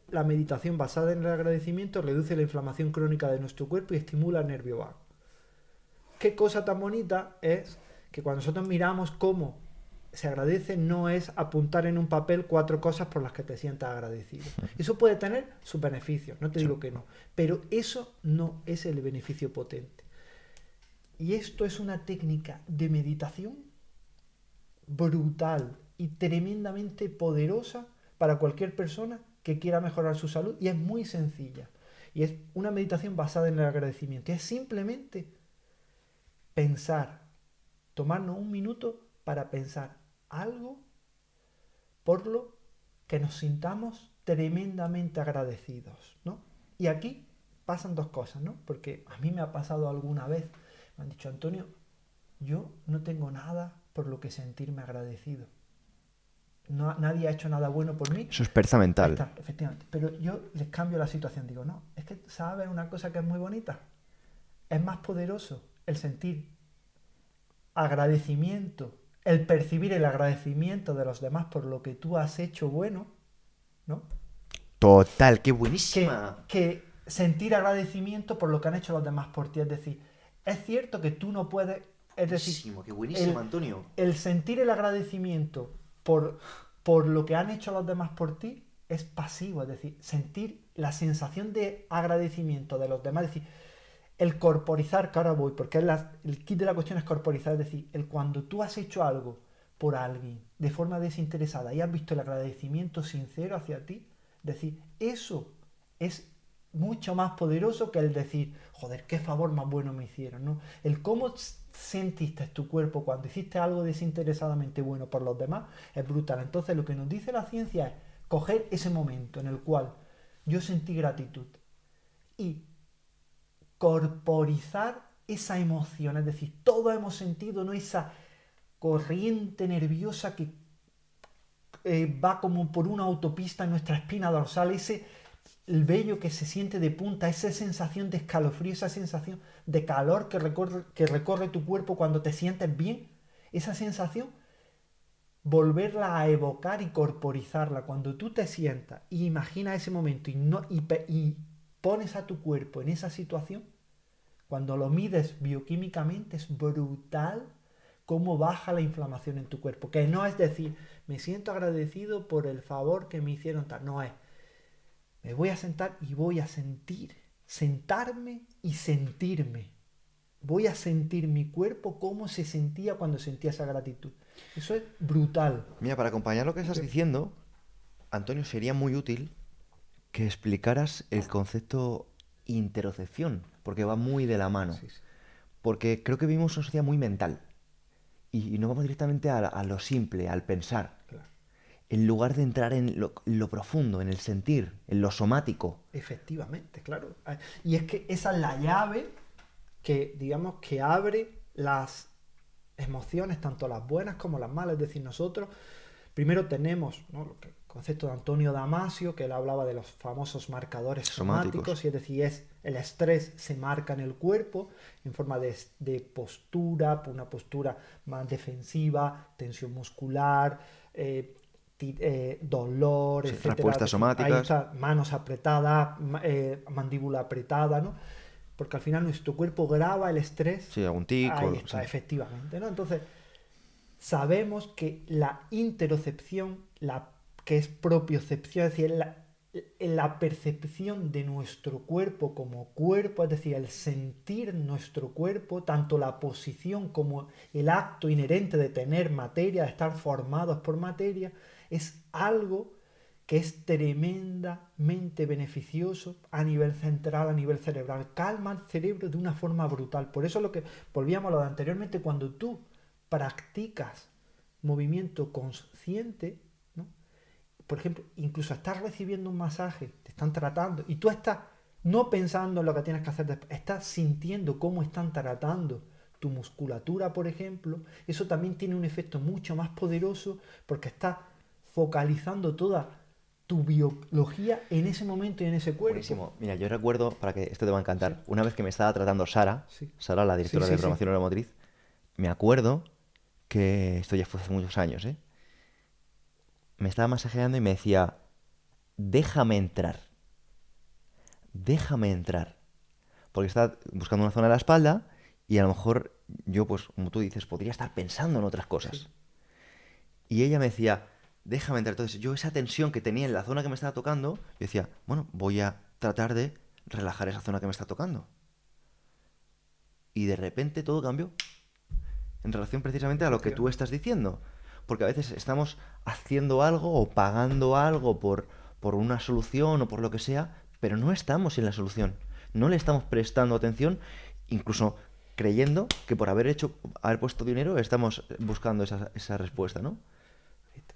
la meditación basada en el agradecimiento reduce la inflamación crónica de nuestro cuerpo y estimula el nervio vago. Qué cosa tan bonita es que cuando nosotros miramos cómo se agradece, no es apuntar en un papel 4 cosas por las que te sientas agradecido. Eso puede tener sus beneficios, no te digo que no, pero eso no es el beneficio potente. Y esto es una técnica de meditación brutal y tremendamente poderosa para cualquier persona que quiera mejorar su salud, y es muy sencilla. Y es una meditación basada en el agradecimiento. Es simplemente pensar, tomarnos un minuto para pensar algo por lo que nos sintamos tremendamente agradecidos, ¿no? Y aquí pasan dos cosas, ¿no? Porque a mí me ha pasado alguna vez, me han dicho, Antonio, yo no tengo nada por lo que sentirme agradecido. No, nadie ha hecho nada bueno por mí. Eso es pereza mental. Ahí está, efectivamente. Pero yo les cambio la situación. Digo, no, es que, ¿sabes una cosa que es muy bonita? Es más poderoso el sentir agradecimiento, el percibir el agradecimiento de los demás por lo que tú has hecho bueno, ¿no? Total, qué buenísima. Que sentir agradecimiento por lo que han hecho los demás por ti. Es decir, es cierto que tú no puedes... Es decir, Qué buenísimo, Antonio. el sentir el agradecimiento por lo que han hecho los demás por ti es pasivo. Es decir, sentir la sensación de agradecimiento de los demás. Es decir, el corporizar, que ahora voy, porque el kit de la cuestión es corporizar, es decir, cuando tú has hecho algo por alguien de forma desinteresada y has visto el agradecimiento sincero hacia ti, es decir, eso es mucho más poderoso que el decir, joder, qué favor más bueno me hicieron, ¿no? El cómo sentiste tu cuerpo cuando hiciste algo desinteresadamente bueno por los demás es brutal. Entonces lo que nos dice la ciencia es coger ese momento en el cual yo sentí gratitud y corporizar esa emoción, es decir, todos hemos sentido, ¿no?, esa corriente nerviosa que va como por una autopista en nuestra espina dorsal, el vello que se siente de punta, esa sensación de escalofrío, esa sensación de calor que recorre tu cuerpo cuando te sientes bien, esa sensación, volverla a evocar y corporizarla. Cuando tú te sientas y imaginas ese momento y pones a tu cuerpo en esa situación, cuando lo mides bioquímicamente, es brutal cómo baja la inflamación en tu cuerpo. Que no es decir, me siento agradecido por el favor que me hicieron tal. No es, me voy a sentar y voy a sentarme y sentirme. Voy a sentir mi cuerpo cómo se sentía cuando sentía esa gratitud. Eso es brutal. Mira, para acompañar lo que estás diciendo, Antonio, sería muy útil que explicaras el concepto interocepción, porque va muy de la mano. Sí, sí. Porque creo que vivimos una sociedad muy mental y no vamos directamente a lo simple, al pensar, Claro. en lugar de entrar en lo profundo, en el sentir, en lo somático. Efectivamente, claro. Y es que esa es la llave que, digamos, que abre las emociones, tanto las buenas como las malas. Es decir, nosotros primero tenemos, ¿no?, el concepto de Antonio Damasio, que él hablaba de los famosos marcadores somáticos, y es decir, el estrés se marca en el cuerpo en forma de postura, una postura más defensiva, tensión muscular, dolor, Sí, etcétera. respuestas somáticas. Ahí está, manos apretadas, mandíbula apretada, ¿no? Porque al final nuestro cuerpo graba el estrés. Sí, algún tic. Ahí está, Sí. efectivamente, ¿no? Entonces, sabemos que la interocepción, que es propiocepción, es decir, la percepción de nuestro cuerpo como cuerpo, es decir, el sentir nuestro cuerpo, tanto la posición como el acto inherente de tener materia, de estar formados por materia, es algo que es tremendamente beneficioso a nivel central, a nivel cerebral. Calma el cerebro de una forma brutal. Por eso volvíamos a lo de anteriormente, cuando tú practicas movimiento consciente, ¿no? Por ejemplo, incluso estás recibiendo un masaje, te están tratando, y tú estás no pensando en lo que tienes que hacer después, estás sintiendo cómo están tratando tu musculatura, por ejemplo, eso también tiene un efecto mucho más poderoso porque está focalizando toda tu biología en ese momento y en ese cuerpo. Buenísimo. Mira, yo recuerdo, para que esto te va a Sí, encantar, una vez que me estaba tratando Sara, sí, Sara, la sí, directora de sí, sí. programación neuromotriz, me acuerdo que esto ya fue hace muchos años, ¿eh? Me estaba masajeando y me decía, déjame entrar, déjame entrar. Porque estaba buscando una zona de la espalda y a lo mejor yo, pues, como tú dices, podría estar pensando en otras Sí. cosas. Y ella me decía, déjame entrar. Entonces yo esa tensión que tenía en la zona que me estaba tocando, yo decía, bueno, voy a tratar de relajar esa zona que me está tocando. Y de repente todo cambió en relación precisamente a lo que tú Efectivamente. estás diciendo. Porque a veces estamos haciendo algo o pagando algo por una solución o por lo que sea, pero no estamos en la solución. No le estamos prestando atención, incluso creyendo que por haber puesto dinero, estamos buscando esa respuesta, ¿no?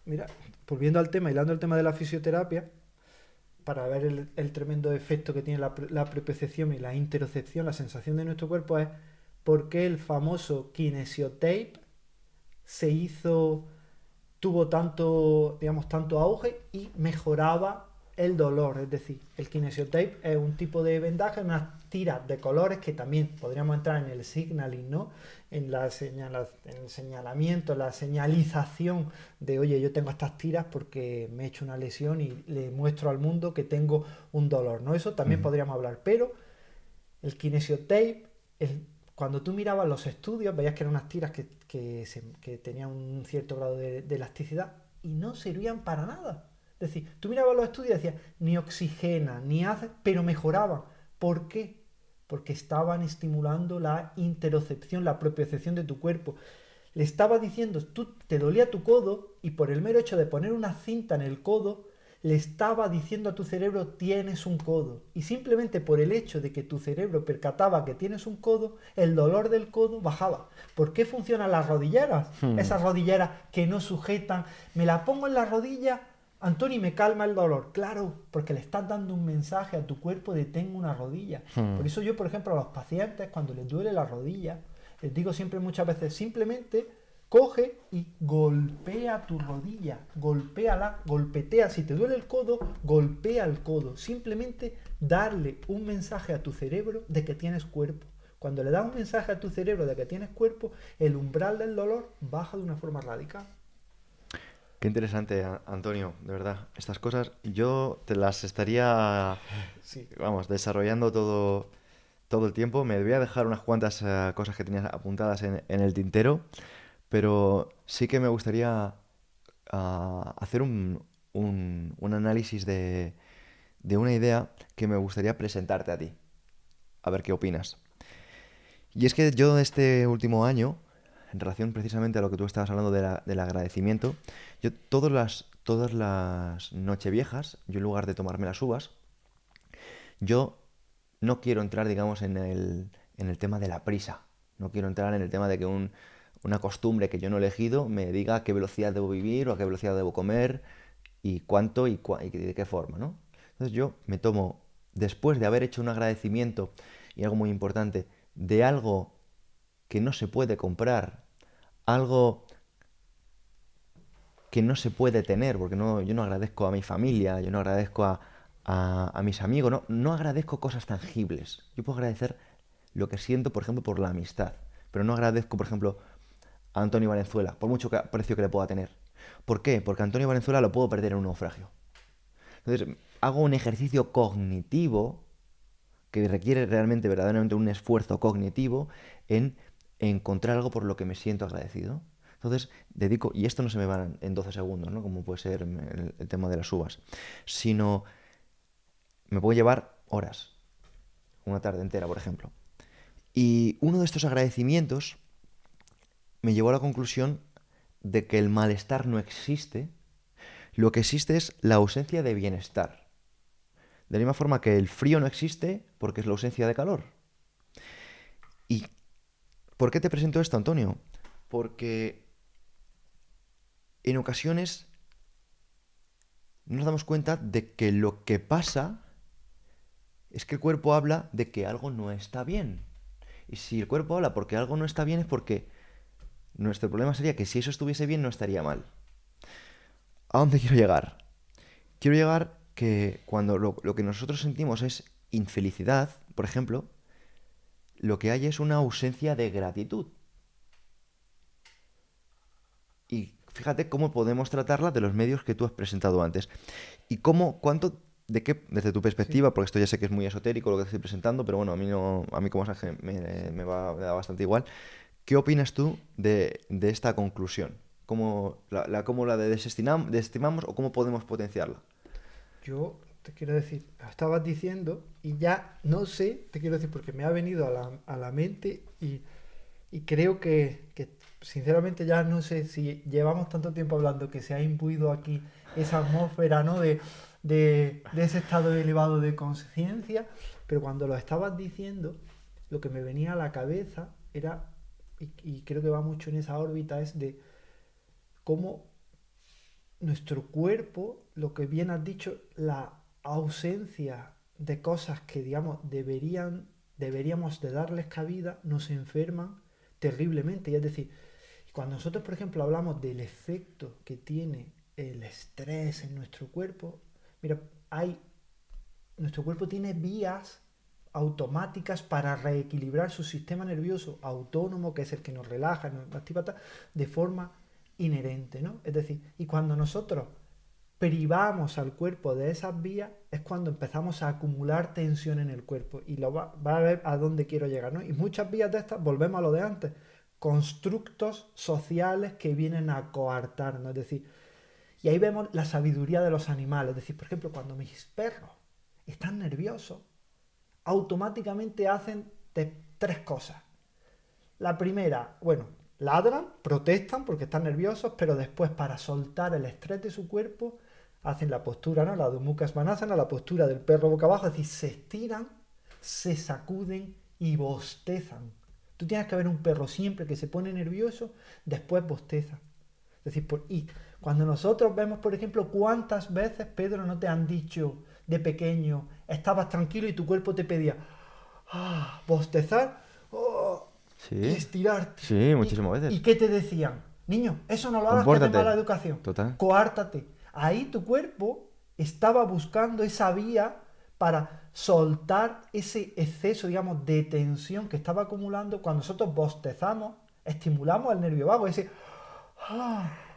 Mira, volviendo al tema, hilando el tema de la fisioterapia, para ver el tremendo efecto que tiene la prepercepción y la interocepción, la sensación de nuestro cuerpo, es por qué el famoso kinesiotape se hizo, tuvo tanto, digamos, tanto auge y mejoraba el dolor. Es decir, el kinesiotape es un tipo de vendaje, unas tiras de colores que también podríamos entrar en el signaling, ¿no? En el señalamiento, la señalización de, oye, yo tengo estas tiras porque me he hecho una lesión y le muestro al mundo que tengo un dolor, ¿no? Eso también Ujú. podríamos hablar, pero el kinesiotape, cuando tú mirabas los estudios, veías que eran unas tiras que tenían un cierto grado de elasticidad y no servían para nada. Es decir, tú mirabas los estudios y decías, ni oxigena, ni hace, pero mejoraban. ¿Por qué? Porque estaban estimulando la interocepción, la propiocepción de tu cuerpo. Le estaba diciendo, tú te dolía tu codo y por el mero hecho de poner una cinta en el codo, le estaba diciendo a tu cerebro tienes un codo. Y simplemente por el hecho de que tu cerebro percataba que tienes un codo, el dolor del codo bajaba. ¿Por qué funcionan las rodilleras? Hmm, Esas rodilleras que no sujetan. Me la pongo en la rodilla, Antonio, y me calma el dolor. Claro, porque le estás dando un mensaje a tu cuerpo de tengo una rodilla. hmm. Por eso yo, por ejemplo, a los pacientes, cuando les duele la rodilla, les digo siempre muchas veces, simplemente coge y golpea tu rodilla, golpéala, golpetea. Si te duele el codo, golpea el codo. Simplemente darle un mensaje a tu cerebro de que tienes cuerpo. Cuando le das un mensaje a tu cerebro de que tienes cuerpo, el umbral del dolor baja de una forma radical. Qué interesante, Antonio, de verdad. Estas cosas yo te las estaría, Sí, vamos, desarrollando todo el tiempo. Me voy a dejar unas cuantas cosas que tenías apuntadas en el tintero, pero sí que me gustaría hacer un análisis de una idea que me gustaría presentarte a ti. A ver qué opinas. Y es que yo este último año, en relación precisamente a lo que tú estabas hablando del agradecimiento, yo todas las nocheviejas, yo en lugar de tomarme las uvas, yo no quiero entrar, digamos, en el tema de la prisa. No quiero entrar en el tema de que una costumbre que yo no he elegido me diga a qué velocidad debo vivir o a qué velocidad debo comer y cuánto y de qué forma, ¿no? Entonces yo me tomo, después de haber hecho un agradecimiento y algo muy importante, de algo que no se puede comprar, algo que no se puede tener, porque no, yo no agradezco a mi familia, yo no agradezco a mis amigos, no agradezco cosas tangibles. Yo puedo agradecer lo que siento, por ejemplo, por la amistad, pero no agradezco, por ejemplo, a Antonio Valenzuela, por mucho precio que le pueda tener. ¿Por qué? Porque a Antonio Valenzuela lo puedo perder en un naufragio. Entonces, hago un ejercicio cognitivo que requiere realmente, verdaderamente un esfuerzo cognitivo en encontrar algo por lo que me siento agradecido. Entonces, dedico, y esto no se me va en 12 segundos, ¿no? Como puede ser el tema de las uvas, sino me puede llevar horas, una tarde entera, por ejemplo. Y uno de estos agradecimientos me llevó a la conclusión de que el malestar no existe, lo que existe es la ausencia de bienestar. De la misma forma que el frío no existe porque es la ausencia de calor. ¿Y por qué te presento esto, Antonio? Porque en ocasiones no nos damos cuenta de que lo que pasa es que el cuerpo habla de que algo no está bien. Y si el cuerpo habla porque algo no está bien es porque nuestro problema sería que si eso estuviese bien no estaría mal. ¿A dónde quiero llegar? Quiero llegar que cuando lo que nosotros sentimos es infelicidad, por ejemplo, lo que hay es una ausencia de gratitud. Y fíjate cómo podemos tratarla de los medios que tú has presentado antes. Y desde tu Sí. perspectiva, porque esto ya sé que es muy esotérico lo que te estoy presentando, pero bueno, a mí no, a mí como mensaje me da bastante igual. ¿Qué opinas tú de esta conclusión? ¿Cómo la desestimamos o cómo podemos potenciarla? Yo te quiero decir, lo estabas diciendo y ya no sé, te quiero decir, porque me ha venido a la mente y creo que sinceramente ya no sé si llevamos tanto tiempo hablando que se ha imbuido aquí esa atmósfera, ¿no? De ese estado elevado de conciencia, pero cuando lo estabas diciendo, lo que me venía a la cabeza era, y creo que va mucho en esa órbita, es de cómo nuestro cuerpo, lo que bien has dicho, la ausencia de cosas que, digamos, deberíamos de darles cabida, nos enferman terriblemente. Y es decir, cuando nosotros, por ejemplo, hablamos del efecto que tiene el estrés en nuestro cuerpo, mira, nuestro cuerpo tiene vías automáticas para reequilibrar su sistema nervioso autónomo, que es el que nos relaja, nos activa, de forma inherente, ¿no? Es decir, y cuando nosotros privamos al cuerpo de esas vías, es cuando empezamos a acumular tensión en el cuerpo. Y va a ver a dónde quiero llegar, ¿no? Y muchas vías de estas, volvemos a lo de antes, constructos sociales que vienen a coartarnos, es decir, y ahí vemos la sabiduría de los animales, es decir, por ejemplo, cuando mis perros están nerviosos, automáticamente hacen tres cosas. La primera, bueno, ladran, protestan porque están nerviosos, pero después para soltar el estrés de su cuerpo hacen la postura, ¿no? La de Mukha Svanasana, la postura del perro boca abajo, es decir, se estiran, se sacuden y bostezan. Tú tienes que ver un perro siempre que se pone nervioso, después bosteza. Es decir, y cuando nosotros vemos, por ejemplo, cuántas veces, Pedro, no te han dicho de pequeño, estabas tranquilo y tu cuerpo te pedía bostezar, y Sí, estirarte. sí, ¿Y, muchísimas y veces. qué te decían? Niño, eso no lo hagas, que es de Compórtate. mala educación. Total. Coártate. Ahí tu cuerpo estaba buscando esa vía para soltar ese exceso, digamos, de tensión que estaba acumulando. Cuando nosotros bostezamos, estimulamos el nervio vago.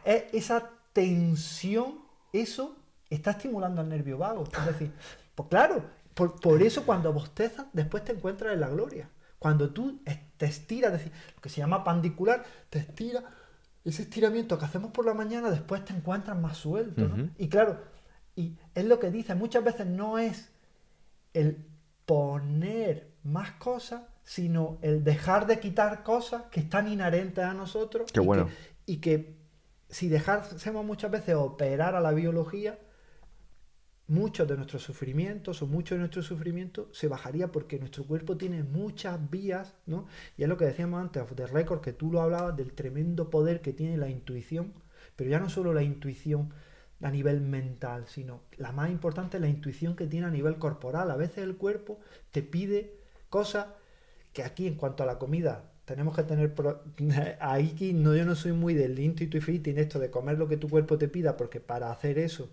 Esa tensión, eso está estimulando al nervio vago. Es decir, pues claro, por eso cuando bostezas, después te encuentras en la gloria. Cuando tú te estiras, es decir, lo que se llama pandicular, te estiras, ese estiramiento que hacemos por la mañana, después te encuentras más suelto, ¿no? Ujú. Y claro, y es lo que dice, muchas veces no es el poner más cosas, sino el dejar de quitar cosas que están inherentes a nosotros Qué bueno. y que si dejásemos muchas veces operar a la biología, muchos de nuestros sufrimientos o mucho de nuestro sufrimiento se bajaría porque nuestro cuerpo tiene muchas vías, ¿no? Y es lo que decíamos antes, de récord, que tú lo hablabas del tremendo poder que tiene la intuición, pero ya no solo la intuición a nivel mental, sino la más importante es la intuición que tiene a nivel corporal. A veces el cuerpo te pide cosas que aquí en cuanto a la comida tenemos que tener aquí no, yo no soy muy del intuitive eating, esto de comer lo que tu cuerpo te pida, porque para hacer eso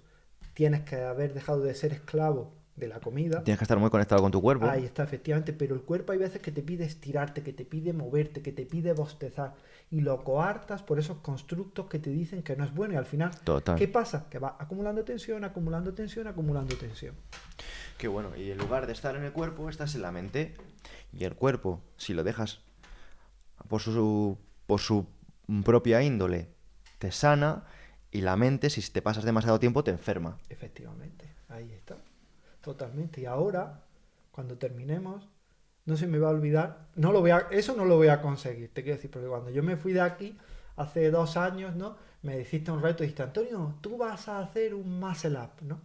tienes que haber dejado de ser esclavo de la comida. Tienes que estar muy conectado con tu cuerpo. Ahí está, efectivamente, pero el cuerpo hay veces que te pide estirarte, que te pide moverte, que te pide bostezar y lo coartas por esos constructos que te dicen que no es bueno y al final, Total. ¿qué pasa? Que va acumulando tensión, acumulando tensión, acumulando tensión. Qué bueno. Y en lugar de estar en el cuerpo, estás en la mente. Y el cuerpo, si lo dejas por su propia índole, te sana. Y la mente, si te pasas demasiado tiempo, te enferma. Efectivamente, ahí está. Totalmente. Y ahora, cuando terminemos, no se me va a olvidar, eso no lo voy a conseguir, te quiero decir, porque cuando yo me fui de aquí, hace 2 años, ¿no? Me hiciste un reto y dijiste, Antonio, tú vas a hacer un muscle up, ¿no?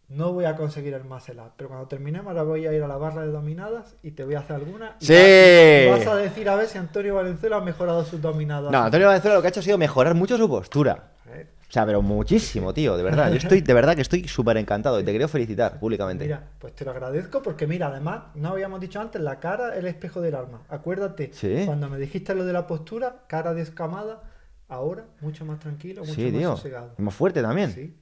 No voy a conseguir el muscle up, pero cuando terminemos ahora voy a ir a la barra de dominadas y te voy a hacer alguna y ¡Sí! vas a decir a ver si Antonio Valenzuela ha mejorado sus dominadas. No, Antonio Valenzuela lo que ha hecho ha sido mejorar mucho su postura. O sea, pero muchísimo, tío, de verdad. Yo estoy, de verdad que estoy súper encantado y te quería felicitar públicamente. Mira, pues te lo agradezco porque mira, además, no habíamos dicho antes, la cara, el espejo del alma. Acuérdate, Sí, cuando me dijiste lo de la postura, cara descamada, ahora mucho más tranquilo, mucho sí, más tío. sosegado. Y más fuerte también. Sí,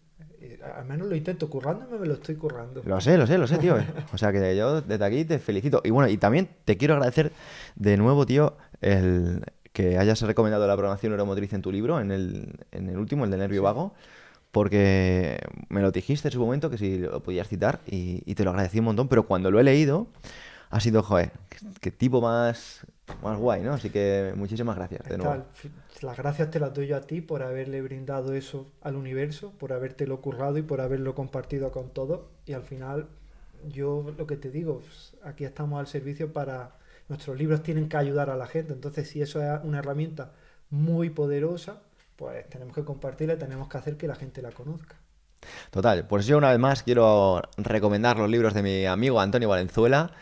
al menos lo intento, currándome me lo estoy currando. Lo sé, tío. O sea que yo desde aquí te felicito. Y bueno, y también te quiero agradecer de nuevo, tío, el que hayas recomendado la programación neuromotriz en tu libro, en el último, el de Nervio Sí, Vago, porque me lo dijiste en su momento que si lo podías citar y te lo agradecí un montón, pero cuando lo he leído ha sido, joder, qué tipo más guay, ¿no? Así que muchísimas gracias de nuevo. tal. Las gracias te las doy yo a ti por haberle brindado eso al universo, por habértelo currado y por haberlo compartido con todos. Y al final, yo lo que te digo, pues, aquí estamos al servicio para... Nuestros libros tienen que ayudar a la gente, entonces si eso es una herramienta muy poderosa, pues tenemos que compartirla y tenemos que hacer que la gente la conozca. Total, pues yo una vez más quiero recomendar los libros de mi amigo Antonio Valenzuela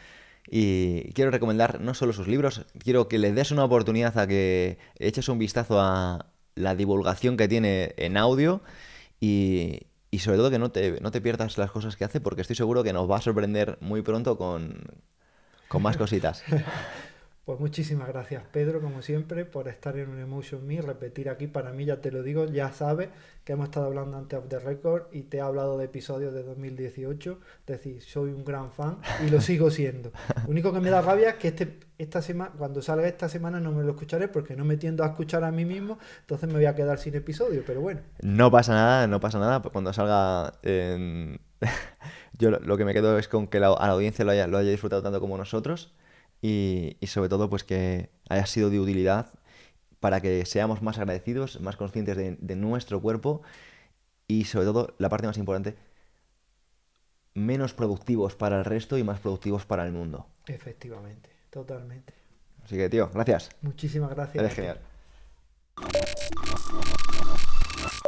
y quiero recomendar no solo sus libros, quiero que le des una oportunidad a que eches un vistazo a la divulgación que tiene en audio y sobre todo que no te pierdas las cosas que hace porque estoy seguro que nos va a sorprender muy pronto con más cositas. Pues muchísimas gracias, Pedro, como siempre, por estar en un Emotion Me, repetir aquí, para mí, ya te lo digo, ya sabes que hemos estado hablando antes of the record y te he hablado de episodios de 2018, es decir, soy un gran fan y lo sigo siendo. Lo único que me da rabia es que esta semana, cuando salga esta semana no me lo escucharé porque no me tiendo a escuchar a mí mismo, entonces me voy a quedar sin episodio, pero bueno. No pasa nada, no pasa nada, pues cuando salga yo lo que me quedo es con que a la audiencia lo haya disfrutado tanto como nosotros y sobre todo pues que haya sido de utilidad para que seamos más agradecidos, más conscientes de nuestro cuerpo y sobre todo, la parte más importante, menos productivos para el resto y más productivos para el mundo. Efectivamente, totalmente. Así que, tío, gracias. Muchísimas gracias Eres a ti. genial.